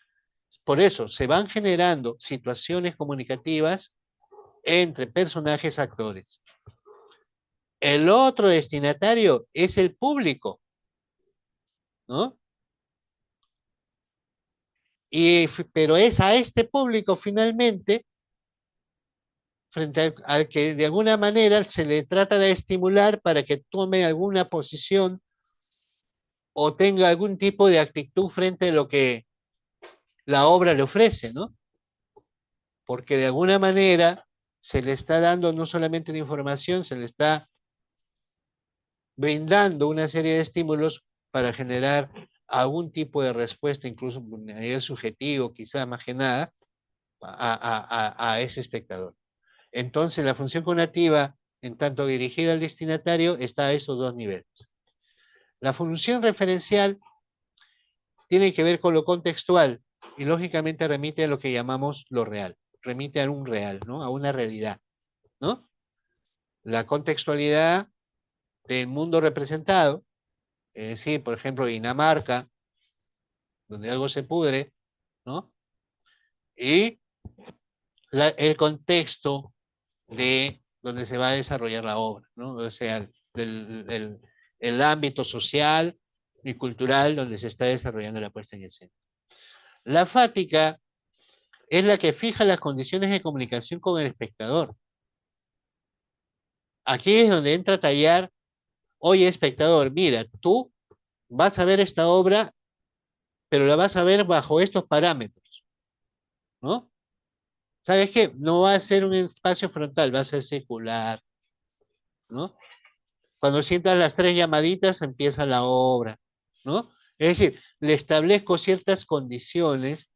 por eso se van generando situaciones comunicativas entre personajes actores. El otro destinatario es el público, ¿no? Pero es a este público finalmente, frente al que de alguna manera se le trata de estimular para que tome alguna posición o tenga algún tipo de actitud frente a lo que la obra le ofrece, ¿no? Porque de alguna manera se le está dando no solamente la información, se le está brindando una serie de estímulos para generar algún tipo de respuesta, incluso a nivel subjetivo, quizá más que nada, a ese espectador. Entonces, la función conativa, en tanto dirigida al destinatario, está a esos dos niveles. La función referencial tiene que ver con lo contextual y lógicamente remite a lo que llamamos lo real, remite a un real, ¿no? A una realidad, ¿no? La contextualidad del mundo representado, es decir, por ejemplo, Dinamarca, donde algo se pudre, ¿no? Y el contexto de donde se va a desarrollar la obra, ¿no? O sea, el ámbito social y cultural donde se está desarrollando la puesta en escena. La fática es la que fija las condiciones de comunicación con el espectador. Aquí es donde entra a tallar, oye, espectador, mira, tú vas a ver esta obra, pero la vas a ver bajo estos parámetros, ¿no? ¿Sabes qué? No va a ser un espacio frontal, va a ser circular, ¿no? Cuando sientas las tres llamaditas, empieza la obra, ¿no? Es decir, le establezco ciertas condiciones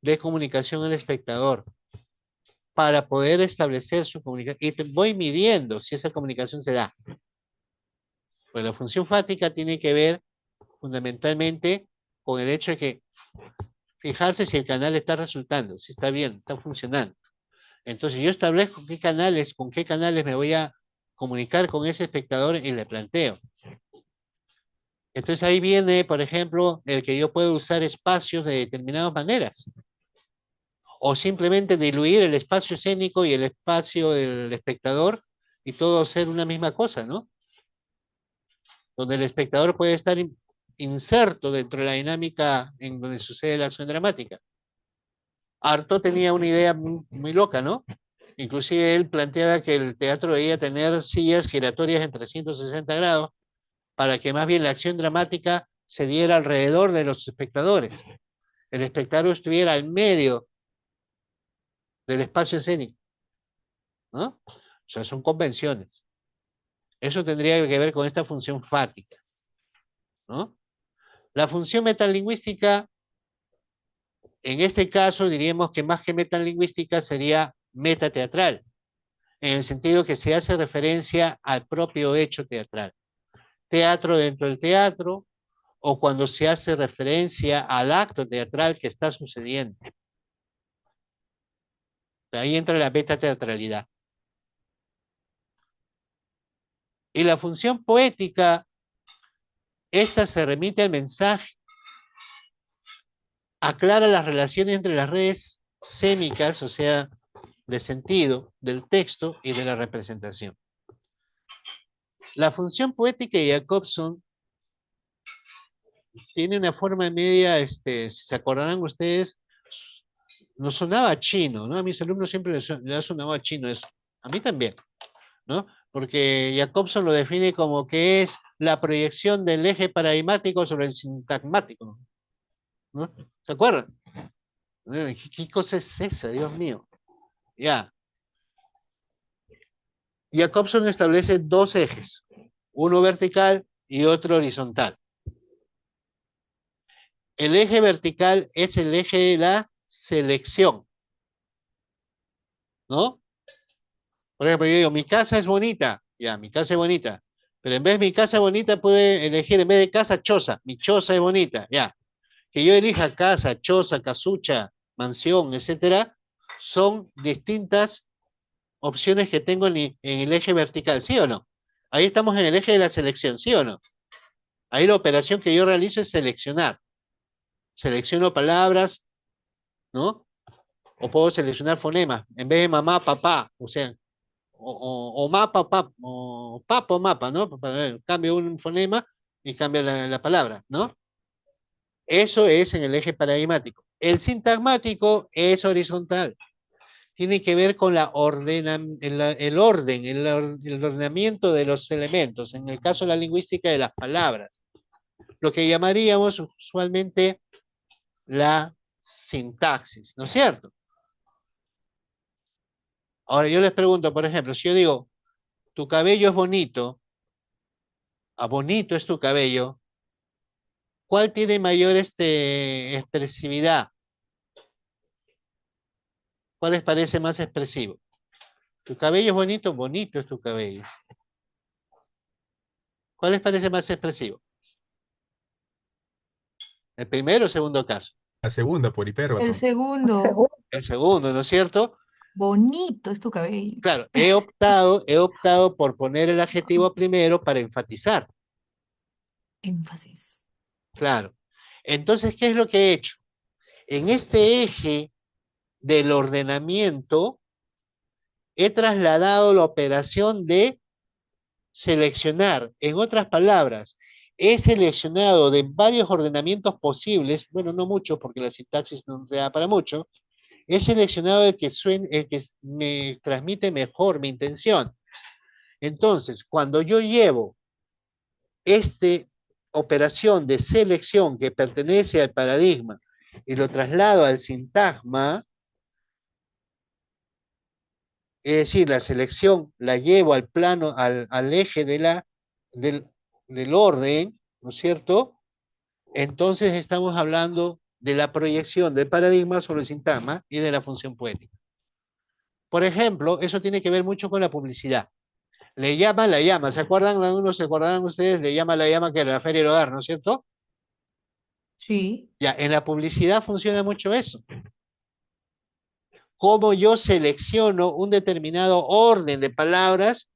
de comunicación al espectador para poder establecer su comunicación y te voy midiendo si esa comunicación se da. Pues la función fática tiene que ver fundamentalmente con el hecho de que fijarse si el canal está resultando, si está bien, está funcionando. Entonces yo establezco con qué canales me voy a comunicar con ese espectador y le planteo. Entonces ahí viene, por ejemplo, el que yo puedo usar espacios de determinadas maneras. O simplemente diluir el espacio escénico y el espacio del espectador y todo ser una misma cosa, ¿no? Donde el espectador puede estar inserto dentro de la dinámica en donde sucede la acción dramática. Artaud tenía una idea muy loca, ¿no? Inclusive él planteaba que el teatro debía tener sillas giratorias en 360 grados para que más bien la acción dramática se diera alrededor de los espectadores. el espectador estuviera al medio del espacio escénico, ¿no? O sea, son convenciones. Eso tendría que ver con esta función fática, ¿no? La función metalingüística, en este caso, diríamos que más que metalingüística sería metateatral, en el sentido que se hace referencia al propio hecho teatral. Teatro dentro del teatro, o cuando se hace referencia al acto teatral que está sucediendo. Ahí entra la metateatralidad. Y la función poética, esta se remite al mensaje, aclara las relaciones entre las redes sémicas, o sea, de sentido, del texto y de la representación. La función poética de Jacobson tiene una forma media, si se acordarán ustedes, no sonaba chino, ¿no? A mis alumnos siempre les ha sonado a chino eso. A mí también, ¿no? Porque Jacobson lo define como que es la proyección del eje paradigmático sobre el sintagmático, ¿no? ¿Se acuerdan? ¿Qué cosa es esa, Dios mío? Ya. Jacobson establece dos ejes, uno vertical y otro horizontal. El eje vertical es el eje de la selección, ¿no? Por ejemplo, yo digo, mi casa es bonita, ya, mi casa es bonita, pero en vez de mi casa bonita puede elegir, en vez de casa, choza, mi choza es bonita, ya. Que yo elija casa, choza, casucha, mansión, etcétera, son distintas opciones que tengo en el eje vertical, ¿sí o no? Ahí estamos en el eje de la selección, ¿sí o no? Ahí la operación que yo realizo es seleccionar. Selecciono palabras, ¿no? O puedo seleccionar fonemas. En vez de mamá, papá, o sea, o mapa, pap, o papo, mapa, ¿no? Cambio un fonema y cambia la palabra, ¿no? Eso es en el eje paradigmático. El sintagmático es horizontal. Tiene que ver con el orden, el ordenamiento de los elementos, en el caso de la lingüística de las palabras, lo que llamaríamos usualmente la sintaxis, ¿no es cierto? Ahora yo les pregunto, por ejemplo, si yo digo, tu cabello es bonito, bonito es tu cabello, ¿cuál tiene mayor expresividad? ¿Cuál les parece más expresivo? Tu cabello es bonito, bonito es tu cabello. ¿Cuál les parece más expresivo? ¿El primero o segundo caso? La segunda por El hipérbato. segundo, El segundo, ¿no es cierto? bonito es tu cabello. Claro, he optado por poner el adjetivo primero para enfatizar. Énfasis. Claro. Entonces, ¿qué es lo que he hecho? En este eje del ordenamiento, he trasladado la operación de seleccionar. En otras palabras, he seleccionado de varios ordenamientos posibles, bueno, no muchos porque la sintaxis no te da para mucho, he seleccionado el que me transmite mejor mi intención. Entonces, cuando yo llevo esta operación de selección que pertenece al paradigma y lo traslado al sintagma, es decir, la selección la llevo al plano, al eje del, del orden, ¿no es cierto? Entonces estamos hablando de la proyección del paradigma sobre el sintagma y de la función poética. Por ejemplo, eso tiene que ver mucho con la publicidad. Le llama, la llama. ¿Se acuerdan? Algunos se acordarán ustedes, le llama, la llama que era la Feria del Hogar, ¿no es cierto? Sí. Ya, en la publicidad funciona mucho eso. Cómo yo selecciono un determinado orden de palabras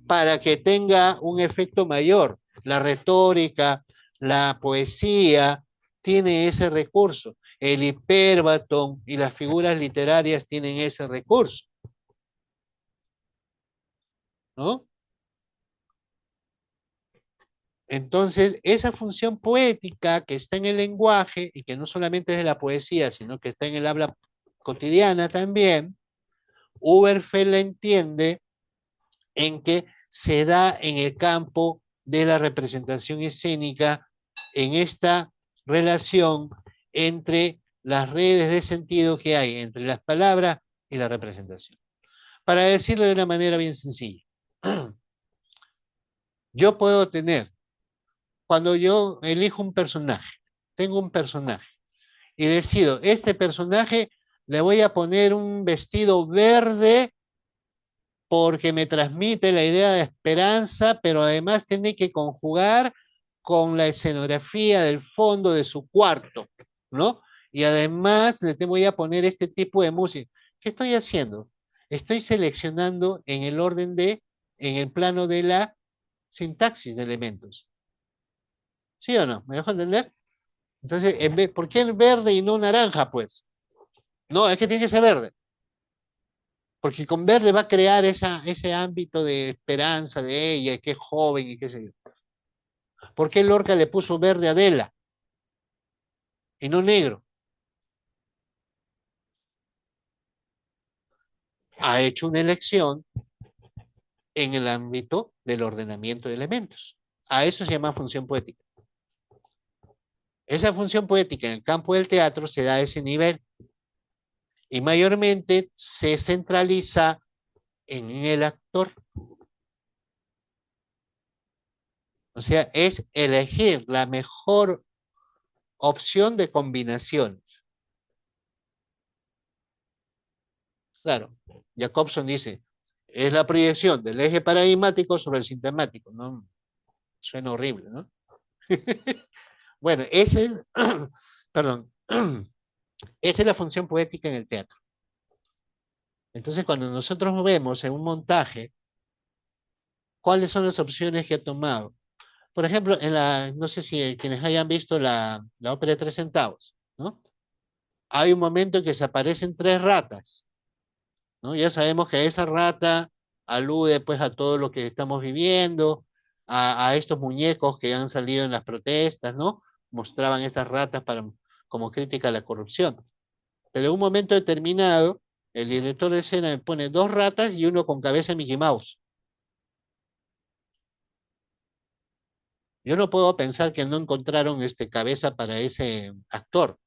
para que tenga un efecto mayor. La retórica, la poesía, tiene ese recurso. El hipérbaton y las figuras literarias tienen ese recurso, ¿no? Entonces, esa función poética que está en el lenguaje y que no solamente es de la poesía, sino que está en el habla cotidiana también, Uberfeld la entiende en que se da en el campo de la representación escénica en esta relación entre las redes de sentido que hay entre las palabras y la representación. Para decirlo de una manera bien sencilla, yo puedo tener, cuando yo elijo un personaje, tengo un personaje y decido, este personaje le voy a poner un vestido verde porque me transmite la idea de esperanza, pero además tiene que conjugar con la escenografía del fondo de su cuarto, ¿no? Y además le te voy a poner este tipo de música. ¿Qué estoy haciendo? Estoy seleccionando en el orden de, en el plano de la sintaxis de elementos. ¿Sí o no? ¿Me dejo entender? Entonces, ¿por qué el verde y no naranja, pues? No, es que tiene que ser verde. Porque con verde va a crear ese ámbito de esperanza de ella, que es joven y qué sé yo. ¿Por qué Lorca le puso verde a Adela y no negro? Ha hecho una elección en el ámbito del ordenamiento de elementos. A eso se llama función poética. Esa función poética en el campo del teatro se da a ese nivel y mayormente se centraliza en el actor. O sea, es elegir la mejor opción de combinaciones. Claro, Jacobson dice, es la proyección del eje paradigmático sobre el sintemático, ¿no? Suena horrible, ¿no? Bueno, ese es, perdón, esa es la función poética en el teatro. Entonces, cuando nosotros vemos en un montaje, ¿cuáles son las opciones que ha tomado? Por ejemplo, no sé si quienes hayan visto la ópera de 3 centavos, ¿no? Hay un momento en que se aparecen 3 ratas, ¿no? Ya sabemos que esa rata alude pues a todo lo que estamos viviendo, a estos muñecos que han salido en las protestas, ¿no? Mostraban estas ratas como crítica a la corrupción. Pero en un momento determinado, el director de escena me pone 2 ratas y uno con cabeza de Mickey Mouse. Yo no puedo pensar que no encontraron cabeza para ese actor,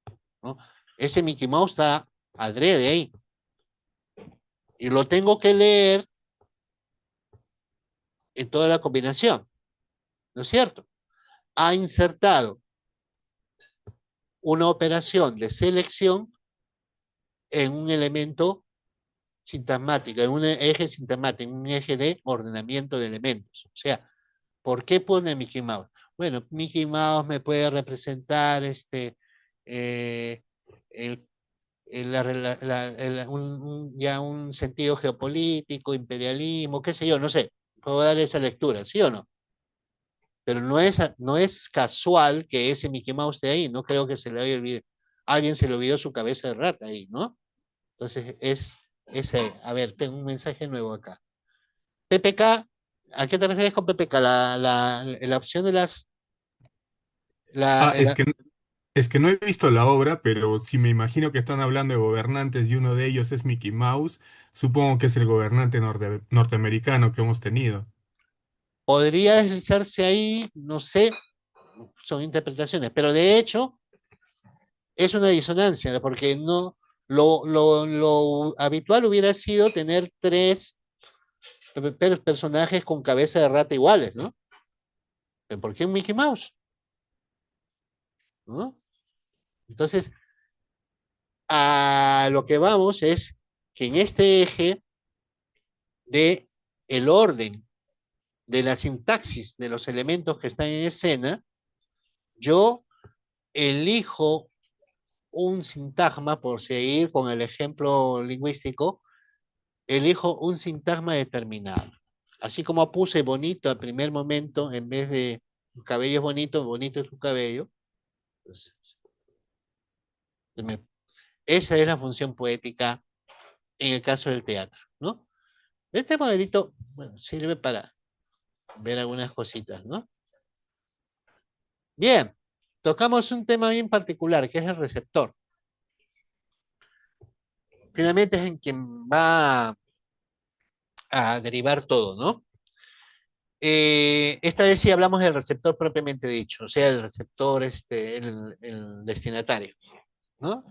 ¿no? Ese Mickey Mouse está adrede ahí. Y lo tengo que leer en toda la combinación, ¿no es cierto? Ha insertado una operación de selección en un elemento sintasmático, en un eje sintasmático, en un eje de ordenamiento de elementos. O sea, ¿por qué pone Mickey Mouse? Bueno, Mickey Mouse me puede representar eh, el, ya un sentido geopolítico, imperialismo, qué sé yo, no sé. Puedo dar esa lectura, ¿sí o no? Pero no es casual que ese Mickey Mouse esté ahí, no creo que se le haya olvidado. Alguien se le olvidó su cabeza de rata ahí, ¿no? Entonces es ese, a ver, tengo un mensaje nuevo acá. PPK, ¿a qué te refieres con PPK? La opción de Ah, la- es que no he visto la obra, pero si me imagino que están hablando de gobernantes y uno de ellos es Mickey Mouse, supongo que es el gobernante norteamericano que hemos tenido. podría deslizarse ahí, no sé, son interpretaciones, pero de hecho es una disonancia, porque no, lo habitual hubiera sido tener 3 personajes con cabeza de rata iguales, ¿no? ¿Pero por qué un Mickey Mouse? ¿No? Entonces, a lo que vamos es que en este eje de el orden de la sintaxis de los elementos que están en escena, yo elijo un sintagma, por seguir con el ejemplo lingüístico, elijo un sintagma determinado. Así como puse bonito al primer momento, en vez de su cabello es bonito, bonito es su cabello, pues, me- esa es la función poética en el caso del teatro, ¿no? Este modelito, bueno, sirve para ver algunas cositas, ¿no? Bien, tocamos un tema bien particular, que es el receptor. Finalmente es en quien va a derivar todo, ¿no? Esta vez sí hablamos del receptor propiamente dicho, o sea, el receptor, el destinatario, ¿no?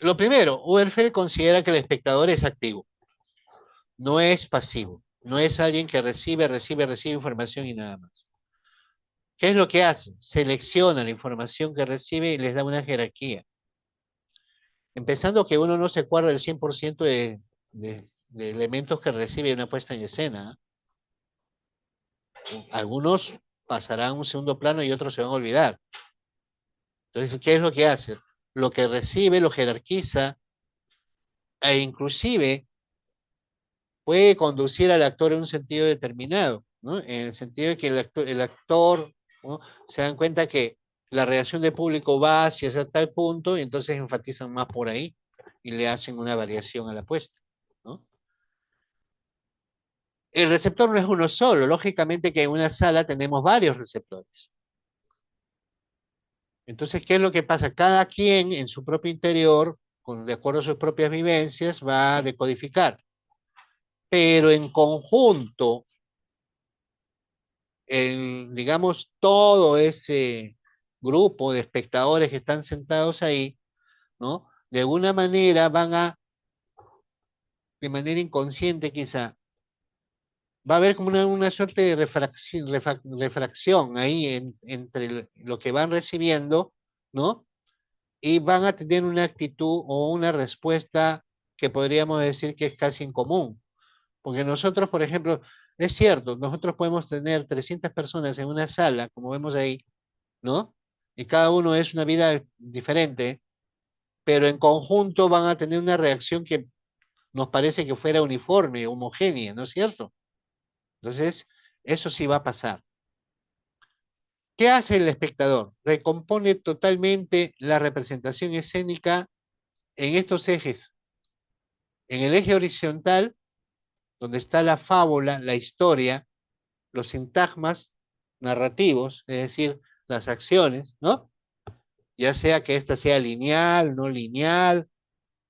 Lo primero, Uberfeld considera que el espectador es activo, no es pasivo, no es alguien que recibe información y nada más. ¿Qué es lo que hace? Selecciona la información que recibe y les da una jerarquía. Empezando que uno no se acuerda del 100% de elementos que recibe una puesta en escena. Algunos pasarán a un segundo plano y otros se van a olvidar. Entonces, ¿qué es lo que hace? Lo que recibe lo jerarquiza e inclusive puede conducir al actor en un sentido determinado, ¿no? En el sentido de que el actor, ¿no? Se dan cuenta que la reacción del público va hacia tal punto y entonces enfatizan más por ahí y le hacen una variación a la apuesta, ¿no? El receptor no es uno solo, lógicamente que en una sala tenemos varios receptores. Entonces, ¿qué es lo que pasa? Cada quien en su propio interior, de acuerdo a sus propias vivencias, va a decodificar. Pero en conjunto, digamos, todo ese grupo de espectadores que están sentados ahí, ¿no? De alguna manera de manera inconsciente quizá, va a haber como una suerte de refracción ahí entre lo que van recibiendo, ¿no? Y van a tener una actitud o una respuesta que podríamos decir que es casi en común. Porque nosotros, por ejemplo, es cierto, nosotros podemos tener 300 personas en una sala, como vemos ahí, ¿no? Y cada uno es una vida diferente, pero en conjunto van a tener una reacción que nos parece que fuera uniforme, homogénea, ¿no es cierto? Entonces, eso sí va a pasar. ¿Qué hace el espectador? Recompone totalmente la representación escénica en estos ejes. En el eje horizontal, donde está la fábula, la historia, los sintagmas narrativos, es decir, las acciones, ¿no? Ya sea que ésta sea lineal, no lineal,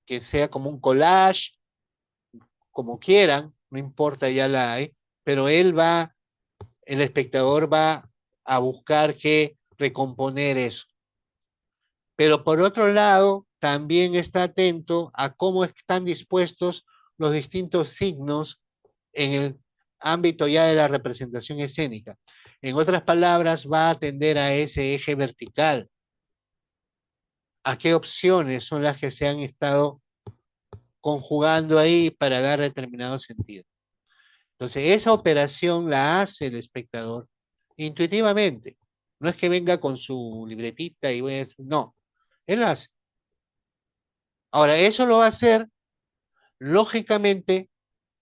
que sea como un collage, como quieran, no importa, ya la hay, pero el espectador va a buscar que recomponer eso. Pero por otro lado, también está atento a cómo están dispuestos los distintos signos en el ámbito ya de la representación escénica. En otras palabras, va a atender a ese eje vertical, a qué opciones son las que se han estado conjugando ahí para dar determinado sentido. Entonces, esa operación la hace el espectador intuitivamente. No es que venga con su libretita y voy a decir, no, él la hace. Ahora, eso lo va a hacer lógicamente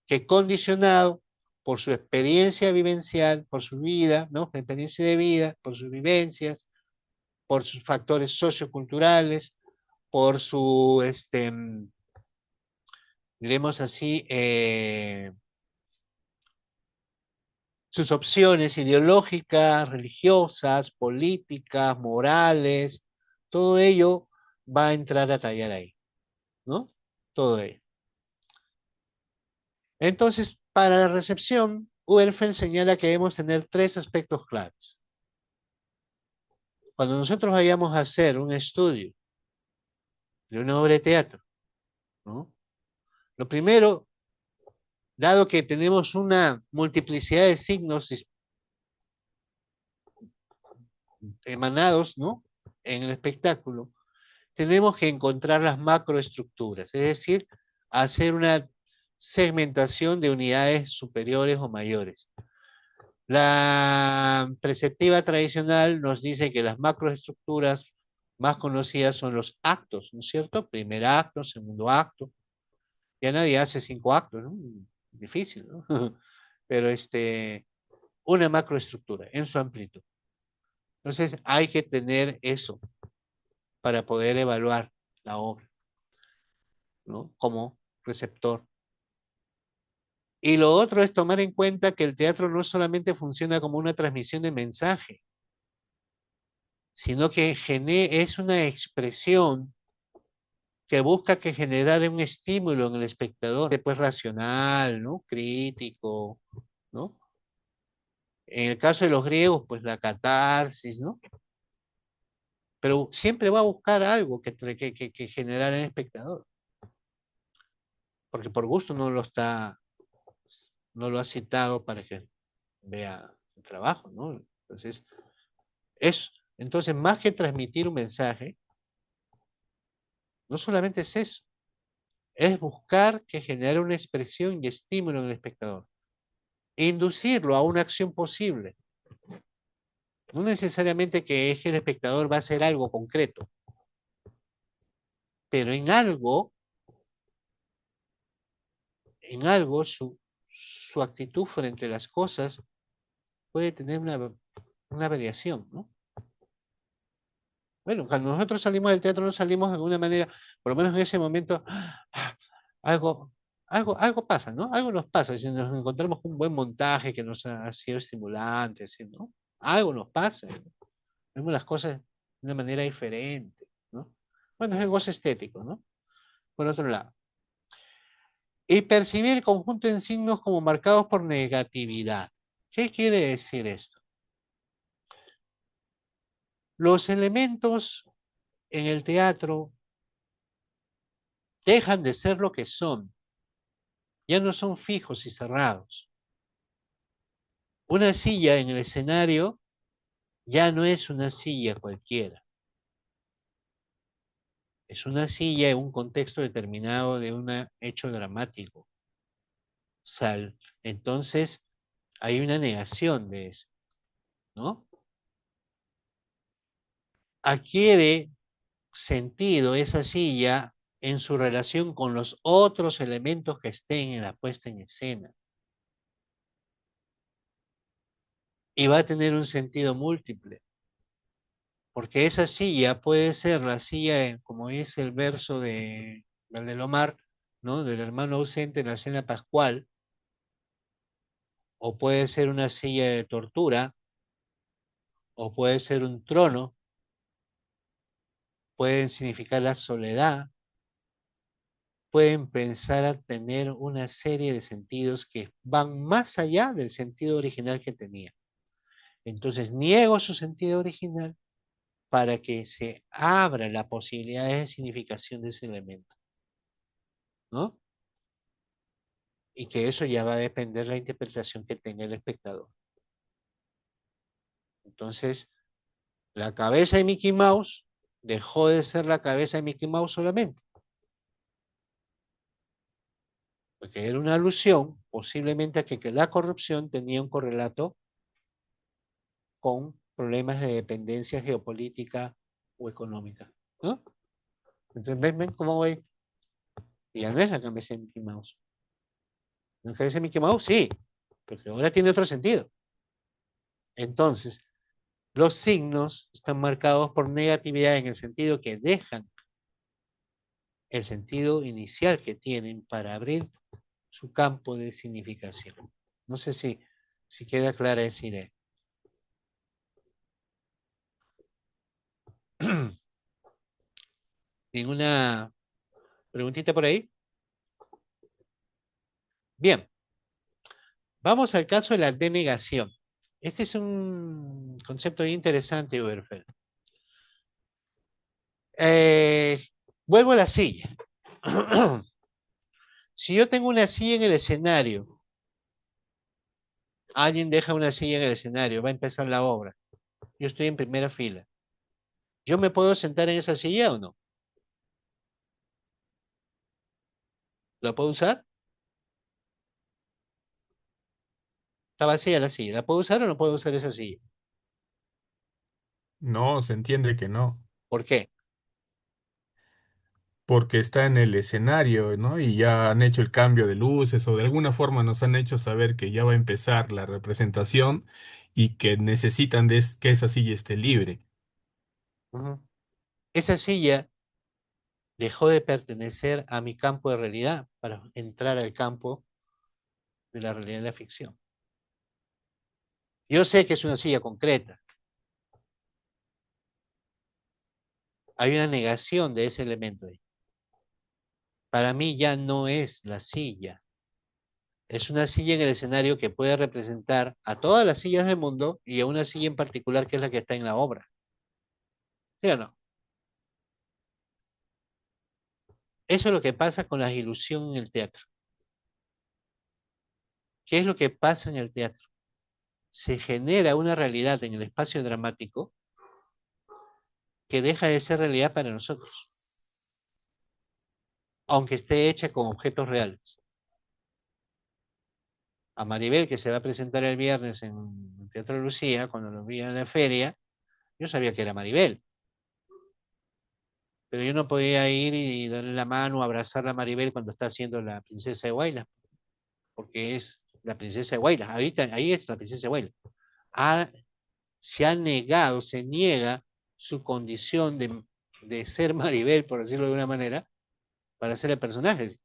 que condicionado por su experiencia vivencial, por su vida, ¿no? Experiencia de vida, por sus vivencias, por sus factores socioculturales, por su, diremos así, sus opciones ideológicas, religiosas, políticas, morales, todo ello va a entrar a tallar ahí, ¿no? Todo ello. Entonces, para la recepción, Uelfen señala que debemos tener tres aspectos claves. Cuando nosotros vayamos a hacer un estudio de una obra de teatro, ¿no? Lo primero, dado que tenemos una multiplicidad de signos emanados, ¿no? En el espectáculo, tenemos que encontrar las macroestructuras, es decir, hacer una segmentación de unidades superiores o mayores. La preceptiva tradicional nos dice que las macroestructuras más conocidas son los actos, ¿no es cierto? Primer acto, segundo acto. Ya nadie hace 5 actos, ¿no? Difícil, ¿no? Pero una macroestructura en su amplitud. Entonces hay que tener eso para poder evaluar la obra, ¿no? Como receptor. Y lo otro es tomar en cuenta que el teatro no solamente funciona como una transmisión de mensaje, sino que es una expresión que busca que generar un estímulo en el espectador, después racional, ¿no? Crítico, ¿no? En el caso de los griegos, pues la catarsis, ¿no? pero siempre va a buscar algo que generar en el espectador, porque por gusto no lo ha citado para que vea el trabajo, ¿no? Entonces, más que transmitir un mensaje, no solamente es eso, es buscar que genere una expresión y estímulo en el espectador, e inducirlo a una acción posible. No necesariamente que el espectador va a hacer algo concreto, pero en algo su actitud frente a las cosas puede tener una variación, ¿no? Bueno, cuando nosotros salimos del teatro no salimos de alguna manera, por lo menos en ese momento, algo, algo pasa, ¿no? Algo nos pasa, si nos encontramos con un buen montaje que nos ha sido estimulante, ¿sí? ¿No? Algo nos pasa, ¿no? Vemos las cosas de una manera diferente, ¿no? Bueno, es el goce estético, ¿no? Por otro lado. Y percibir el conjunto de signos como marcados por negatividad. ¿Qué quiere decir esto? Los elementos en el teatro dejan de ser lo que son, ya no son fijos y cerrados. Una silla en el escenario ya no es una silla cualquiera, es una silla en un contexto determinado de un hecho dramático. Entonces, hay una negación de eso, ¿no? Adquiere sentido esa silla en su relación con los otros elementos que estén en la puesta en escena. Y va a tener un sentido múltiple, porque esa silla puede ser la silla, como dice el verso de Valdelomar, ¿no? Del hermano ausente en la cena pascual, o puede ser una silla de tortura, o puede ser un trono, pueden significar la soledad, pueden pensar a tener una serie de sentidos que van más allá del sentido original que tenía. Entonces niego su sentido original para que se abra la posibilidad de significación de ese elemento, ¿no? Y que eso ya va a depender de la interpretación que tenga el espectador. Entonces, la cabeza de Mickey Mouse dejó de ser la cabeza de Mickey Mouse solamente, porque era una alusión posiblemente a que la corrupción tenía un correlato con problemas de dependencia geopolítica o económica, ¿no? Entonces, ven cómo voy. Y ya no es la cabeza de Mickey Mouse. La cabeza de Mickey Mouse, sí, porque ahora tiene otro sentido. Entonces, los signos están marcados por negatividad en el sentido que dejan el sentido inicial que tienen para abrir su campo de significación. No sé si queda clara esa idea. ¿Ninguna preguntita por ahí? Bien, vamos al caso de la denegación. Este es un concepto bien interesante, Uberfeld. Vuelvo a la silla. Si yo tengo una silla en el escenario, alguien deja una silla en el escenario, va a empezar la obra. Yo estoy en primera fila. ¿Yo me puedo sentar en esa silla o no? ¿La puedo usar? Está vacía la silla. ¿La puedo usar o no puedo usar esa silla? No, se entiende que no, ¿Por qué? porque está en el escenario, ¿no? Y ya han hecho el cambio de luces o de alguna forma nos han hecho saber que ya va a empezar la representación y que necesitan que esa silla esté libre. Ujú. Esa silla dejó de pertenecer a mi campo de realidad para entrar al campo de la realidad de la ficción. Yo sé que es una silla concreta. Hay una negación de ese elemento ahí. Para mí ya no es la silla. Es una silla en el escenario que puede representar a todas las sillas del mundo y a una silla en particular que es la que está en la obra. ¿Sí o no? Eso es lo que pasa con la ilusión en el teatro. ¿Qué es lo que pasa en el teatro? Se genera una realidad en el espacio dramático que deja de ser realidad para nosotros, aunque esté hecha con objetos reales. A Maribel, que se va a presentar el viernes en Teatro Lucía, cuando lo vi en la feria, yo sabía que era Maribel, pero yo no podía ir y darle la mano, abrazar a Maribel cuando está haciendo la princesa de Guaylas, porque es la princesa de Guaylas, ahorita, ahí es la princesa de Guaylas. Ha- Se ha negado, se niega su condición de ser Maribel, por decirlo de una manera, para ser el personaje.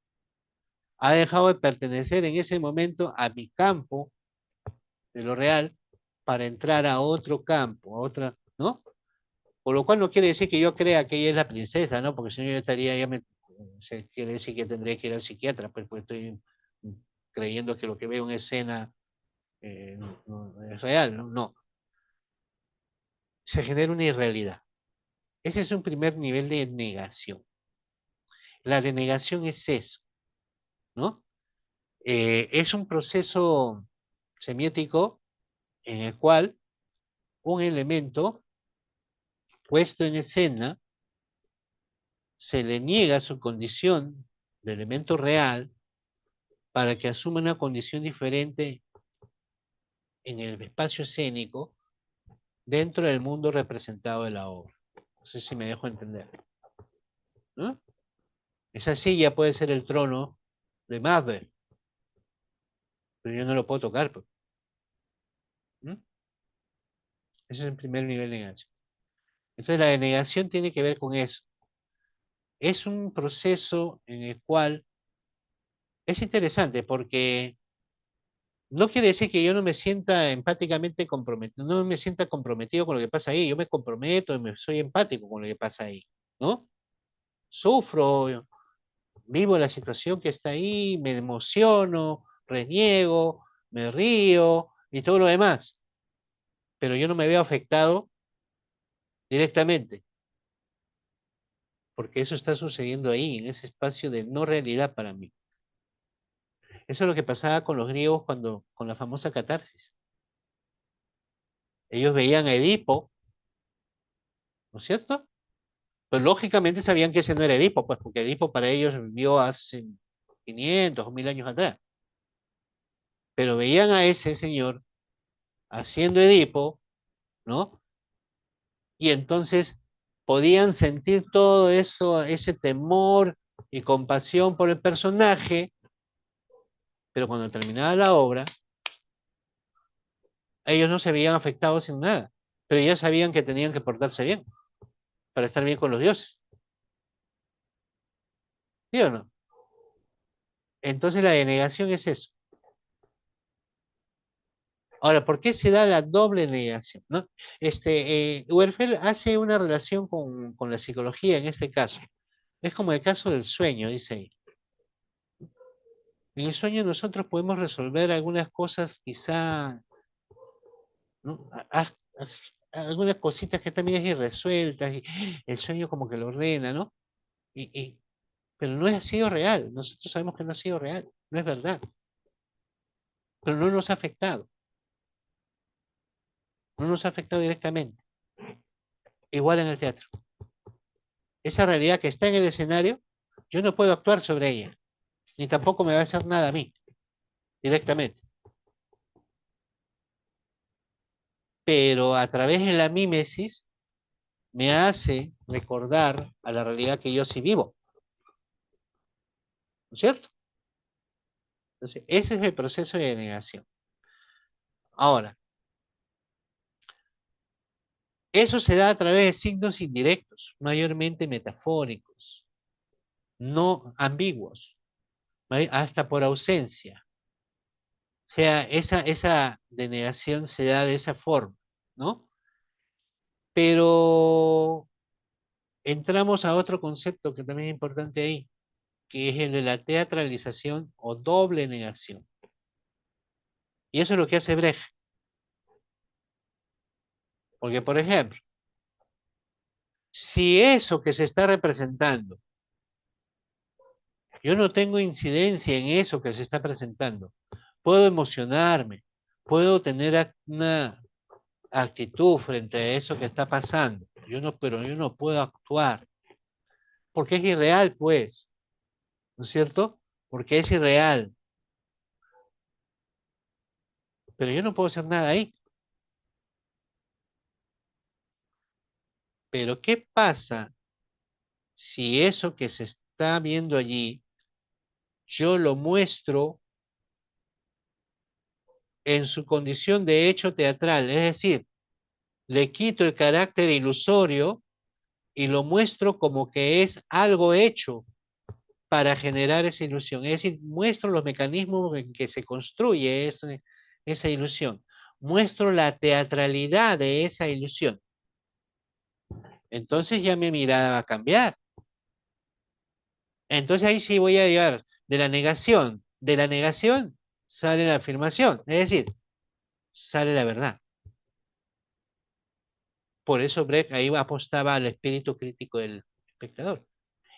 Ha dejado de pertenecer en ese momento a mi campo de lo real para entrar a otro campo, a otra, ¿no? Por lo cual no quiere decir que yo crea que ella es la princesa, ¿no? Porque si no yo estaría, quiere decir que tendría que ir al psiquiatra, pues estoy creyendo que lo que veo en escena no es real, ¿no? No, se genera una irrealidad. Ese es un primer nivel de negación. La denegación es eso, ¿no? Es un proceso semiótico en el cual un elemento puesto en escena se le niega su condición de elemento real para que asuma una condición diferente en el espacio escénico dentro del mundo representado de la obra. No sé si me dejo entender, ¿no? Esa silla puede ser el trono de Macbeth, pero yo no lo puedo tocar, pues, ¿no? Ese es el primer nivel de negación. Entonces la denegación tiene que ver con eso. Es un proceso en el cual es interesante porque no quiere decir que yo no me sienta empáticamente comprometido, no me sienta comprometido con lo que pasa ahí. Yo me comprometo y soy empático con lo que pasa ahí, ¿no? Sufro, vivo la situación que está ahí, me emociono, reniego, me río y todo lo demás. Pero yo no me veo afectado directamente, porque eso está sucediendo ahí, en ese espacio de no realidad para mí. Eso es lo que pasaba con los griegos cuando, con la famosa catarsis. Ellos veían a Edipo, ¿no es cierto? Pues lógicamente sabían que ese no era Edipo, pues porque Edipo para ellos vivió hace 500 o 1000 años atrás. Pero veían a ese señor haciendo Edipo, ¿no? Y entonces podían sentir todo eso, ese temor y compasión por el personaje, pero cuando terminaba la obra, ellos no se veían afectados en nada, pero ya sabían que tenían que portarse bien para estar bien con los dioses, ¿sí o no? Entonces la denegación es eso. Ahora, ¿por qué se da la doble negación? ¿No? Werfel hace una relación con la psicología en este caso. Es como el caso del sueño, dice ahí. En el sueño nosotros podemos resolver algunas cosas, quizá, ¿no? Algunas cositas que también es irresueltas, y el sueño como que lo ordena, ¿no? Pero no ha sido real. Nosotros sabemos que no ha sido real, no es verdad, pero no nos ha afectado, no nos ha afectado directamente. Igual en el teatro. Esa realidad que está en el escenario, yo no puedo actuar sobre ella, ni tampoco me va a hacer nada a mí, directamente. Pero a través de la mímesis me hace recordar a la realidad que yo sí vivo, ¿no es cierto? Entonces, ese es el proceso de negación. Ahora, eso se da a través de signos indirectos, mayormente metafóricos, no ambiguos, hasta por ausencia. O sea, esa denegación se da de esa forma, ¿no? Pero entramos a otro concepto que también es importante ahí, que es el de la teatralización o doble negación. Y eso es lo que hace Brecht. Porque, por ejemplo, Si eso que se está representando, yo no tengo incidencia en eso que se está presentando, puedo emocionarme, puedo tener una actitud frente a eso que está pasando. Pero yo no puedo actuar, porque es irreal, pues, ¿no es cierto? Porque es irreal, pero yo no puedo hacer nada ahí. Pero ¿qué pasa si eso que se está viendo allí, yo lo muestro en su condición de hecho teatral? Es decir, le quito el carácter ilusorio y lo muestro como que es algo hecho para generar esa ilusión. Es decir, muestro los mecanismos en que se construye esa ilusión. Muestro la teatralidad de esa ilusión. Entonces ya mi mirada va a cambiar. Entonces ahí sí voy a llegar de la negación. De la negación sale la afirmación. Es decir, sale la verdad. Por eso Brecht ahí apostaba al espíritu crítico del espectador.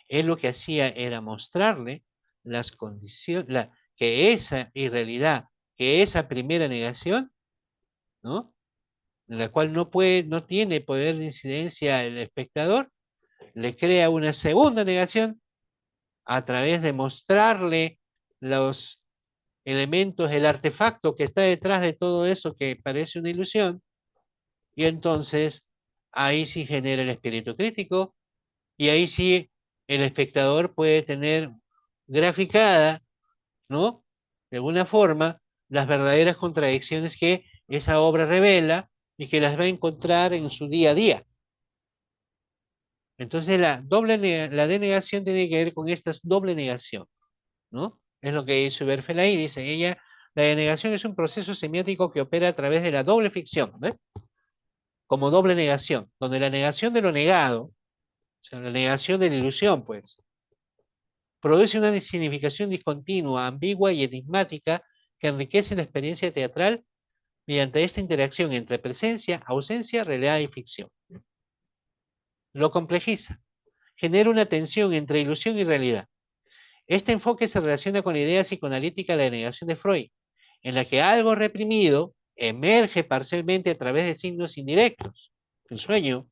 Él lo que hacía era mostrarle las condiciones, que esa irrealidad, que esa primera negación, ¿no? En la cual no tiene poder de incidencia el espectador, le crea una segunda negación a través de mostrarle los elementos, el artefacto que está detrás de todo eso que parece una ilusión, y entonces ahí sí genera el espíritu crítico, y ahí sí el espectador puede tener graficada, ¿no? De alguna forma, las verdaderas contradicciones que esa obra revela y que las va a encontrar en su día a día. Entonces la denegación tiene que ver con esta doble negación, ¿no? Es lo que dice Berfel ahí, dice ella, la denegación es un proceso semiótico que opera a través de la doble ficción, ¿ves? Como doble negación, donde la negación de lo negado, o sea, la negación de la ilusión, pues, produce una significación discontinua, ambigua y enigmática que enriquece la experiencia teatral mediante esta interacción entre presencia, ausencia, realidad y ficción. Lo complejiza, genera una tensión entre ilusión y realidad. Este enfoque se relaciona con la idea psicoanalítica de la negación de Freud, en la que algo reprimido emerge parcialmente a través de signos indirectos, el sueño,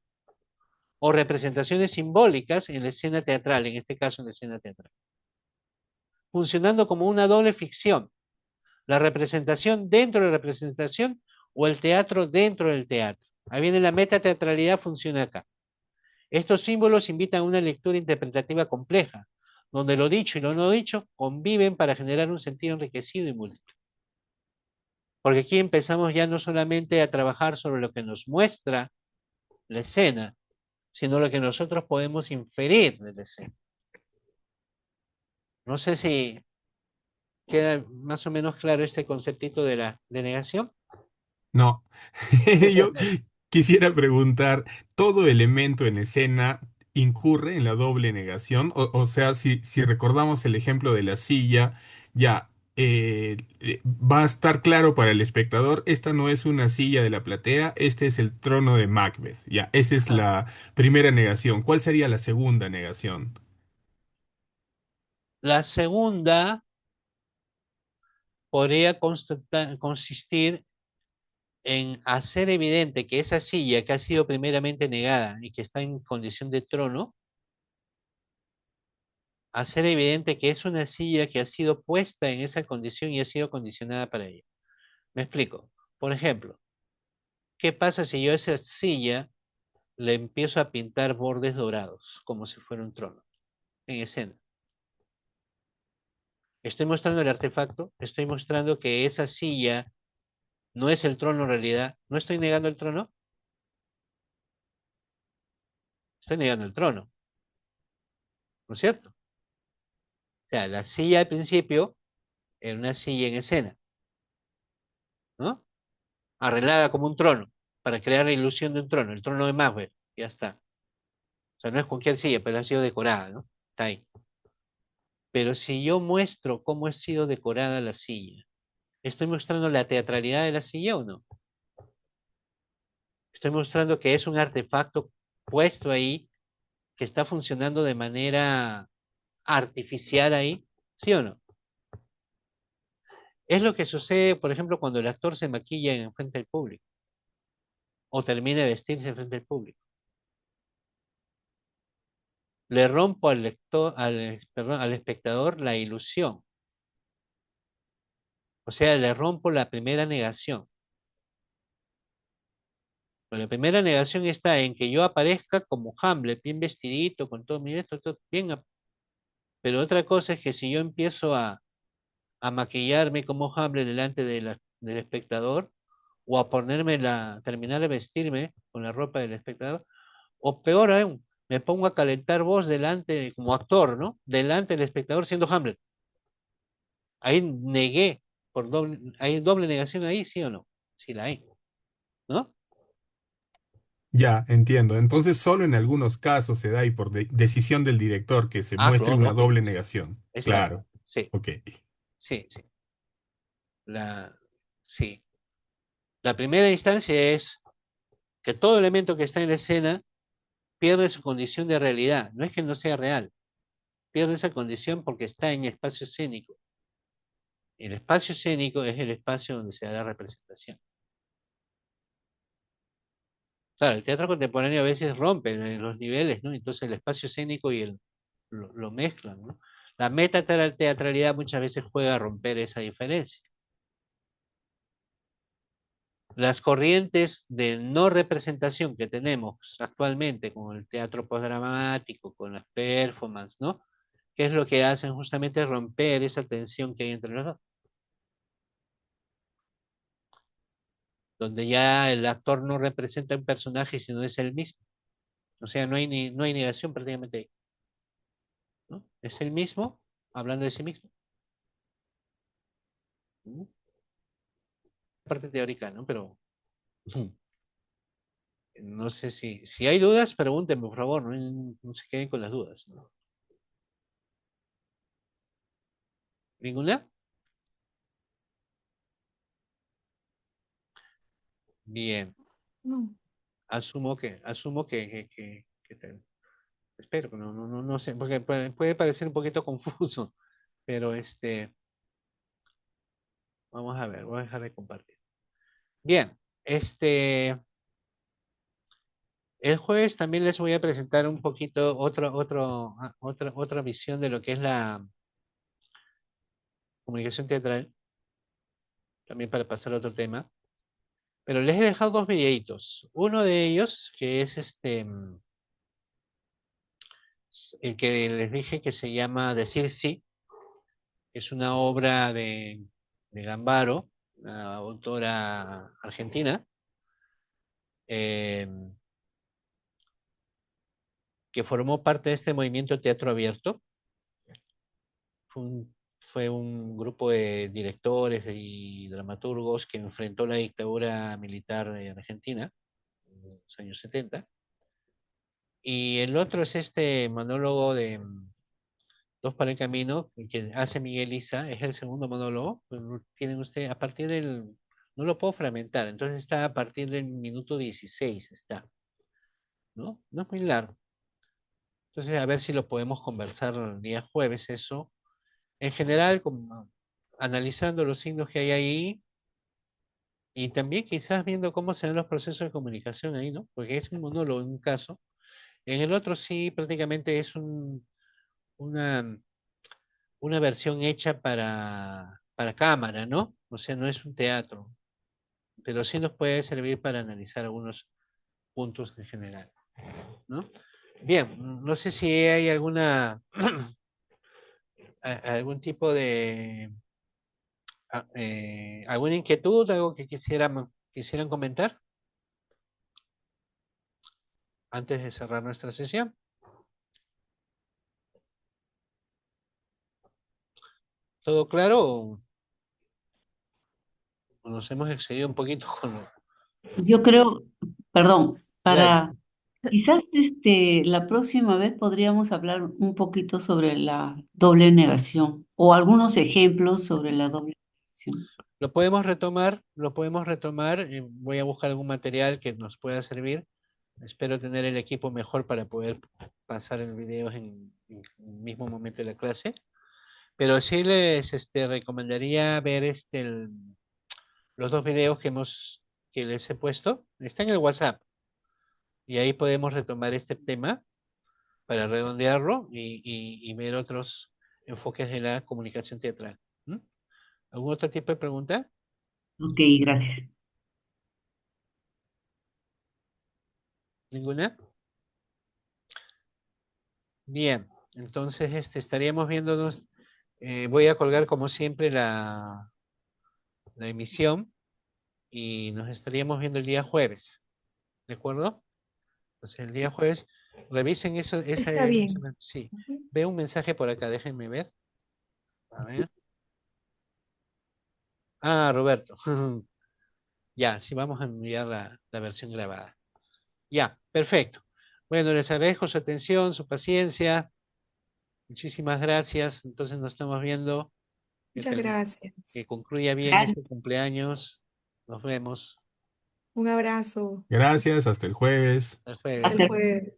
o representaciones simbólicas en la escena teatral, en este caso en la escena teatral, funcionando como una doble ficción, la representación dentro de la representación o el teatro dentro del teatro. Ahí viene la metateatralidad, funciona acá. Estos símbolos invitan a una lectura interpretativa compleja, donde lo dicho y lo no dicho conviven para generar un sentido enriquecido y múltiple. Porque aquí empezamos ya no solamente a trabajar sobre lo que nos muestra la escena, sino lo que nosotros podemos inferir de la escena. No sé si queda más o menos claro este conceptito de la denegación. No. Yo quisiera preguntar, ¿todo elemento en escena incurre en la doble negación? O sea, si recordamos el ejemplo de la silla, ya va a estar claro para el espectador, esta no es una silla de la platea, este es el trono de Macbeth. Ya, esa es Claro. la primera negación. ¿Cuál sería la segunda negación? La segunda podría consistir en hacer evidente que esa silla que ha sido primeramente negada y que está en condición de trono, hacer evidente que es una silla que ha sido puesta en esa condición y ha sido condicionada para ello. Me explico. Por ejemplo, ¿qué pasa si yo a esa silla le empiezo a pintar bordes dorados, como si fuera un trono, en escena? Estoy mostrando el artefacto, estoy mostrando que esa silla no es el trono en realidad, no estoy negando el trono, estoy negando el trono, ¿no es cierto? O sea, la silla al principio era una silla en escena, ¿no? Arreglada como un trono, para crear la ilusión de un trono, el trono de Macbeth, ya está. O sea, no es cualquier silla, pero ha sido decorada, ¿no? Está ahí. Pero si yo muestro cómo ha sido decorada la silla, ¿estoy mostrando la teatralidad de la silla o no? Estoy mostrando que es un artefacto puesto ahí que está funcionando de manera artificial ahí, ¿sí o no? Es lo que sucede, por ejemplo, cuando el actor se maquilla en frente del público o termina de vestirse en frente del público. Le rompo al lector, perdón, al espectador la ilusión. O sea, le rompo la primera negación. Pues la primera negación está en que yo aparezca como Hamlet, bien vestidito, con todo mi esto, todo bien. Pero otra cosa es que si yo empiezo a maquillarme como Hamlet delante del espectador, o a terminar de vestirme con la ropa del espectador, o peor aún, me pongo a calentar voz como actor, ¿no? Delante del espectador siendo Hamlet. Ahí negué, ¿hay doble negación ahí, sí o no? Sí la hay, ¿no? Ya, entiendo. Entonces, solo en algunos casos se da y por decisión del director que se Ah, muestre claro, una doble lógico. negación. Exacto. Claro. Sí, Ok. sí, sí. La, sí. La primera instancia es que todo elemento que está en la escena pierde su condición de realidad. No es que no sea real, pierde esa condición porque está en espacio escénico. El espacio escénico es el espacio donde se da la representación. Claro, el teatro contemporáneo a veces rompe los niveles, ¿no? Entonces el espacio escénico lo mezclan, ¿no? La metateatralidad muchas veces juega a romper esa diferencia. Las corrientes de no representación que tenemos actualmente con el teatro postdramático, con las performances, ¿no? ¿Qué es lo que hacen? Justamente romper esa tensión que hay entre los dos, donde ya el actor no representa un personaje, sino es él mismo. O sea, no hay negación prácticamente ahí, ¿no? Es él mismo hablando de sí mismo. ¿No? Parte teórica, ¿no? Pero no sé si hay dudas, pregúntenme, por favor, no se queden con las dudas, ¿no? ¿Ninguna? Bien. No. Espero, no sé, porque puede parecer un poquito confuso, pero vamos a ver, voy a dejar de compartir. Bien, el jueves también les voy a presentar un poquito otra visión de lo que es la comunicación teatral, también para pasar a otro tema. Pero les he dejado dos videitos. Uno de ellos, que es el que les dije que se llama Decir Sí, que es una obra de Gambaro, una autora argentina, eh, que formó parte de este movimiento Teatro Abierto. Fue un, fue un grupo de directores y dramaturgos que enfrentó la dictadura militar de Argentina en los años 70. Y el otro es este monólogo de Dos para el Camino, que hace Miguel Isa, es el segundo monólogo. Pues, tienen usted, a partir del, no lo puedo fragmentar, entonces está a partir del minuto 16 está, ¿no? No es muy largo. Entonces, a ver si lo podemos conversar el día jueves, eso. En general, como, analizando los signos que hay ahí y también quizás viendo cómo se dan los procesos de comunicación ahí, ¿no? Porque es un monólogo en un caso. En el otro sí, prácticamente es una, una versión hecha para cámara, ¿no? O sea, no es un teatro, pero sí nos puede servir para analizar algunos puntos en general, ¿no? Bien, no sé si hay algún tipo de alguna inquietud, algo que quisieran comentar antes de cerrar nuestra sesión. ¿Todo claro? ¿O nos hemos excedido un poquito con lo... Yo creo, perdón, Gladys? para quizás la próxima vez podríamos hablar un poquito sobre la doble negación o algunos ejemplos sobre la doble negación. Lo podemos retomar, voy a buscar algún material que nos pueda servir Espero tener el equipo mejor para poder pasar el video en el mismo momento de la clase. Pero sí les recomendaría ver los dos videos que les he puesto. Está en el WhatsApp. Y ahí podemos retomar este tema para redondearlo y ver otros enfoques de la comunicación teatral. ¿Mm? ¿Algún otro tipo de pregunta? Ok, gracias. ¿Ninguna? Bien, entonces estaríamos viéndonos. Voy a colgar como siempre la emisión y nos estaríamos viendo el día jueves. ¿De acuerdo? Entonces el día jueves, revisen eso, Está bien. sí. Ujú. Veo un mensaje por acá, déjenme ver. A ver. Ah, Roberto. Ya, sí, vamos a enviar la versión grabada. Ya, perfecto. Bueno, les agradezco su atención, su paciencia. Muchísimas gracias. Entonces nos estamos viendo. Muchas Que gracias. concluya bien Gracias. este cumpleaños. Nos vemos Un abrazo. Gracias, hasta el jueves. el Hasta jueves. el Hasta jueves.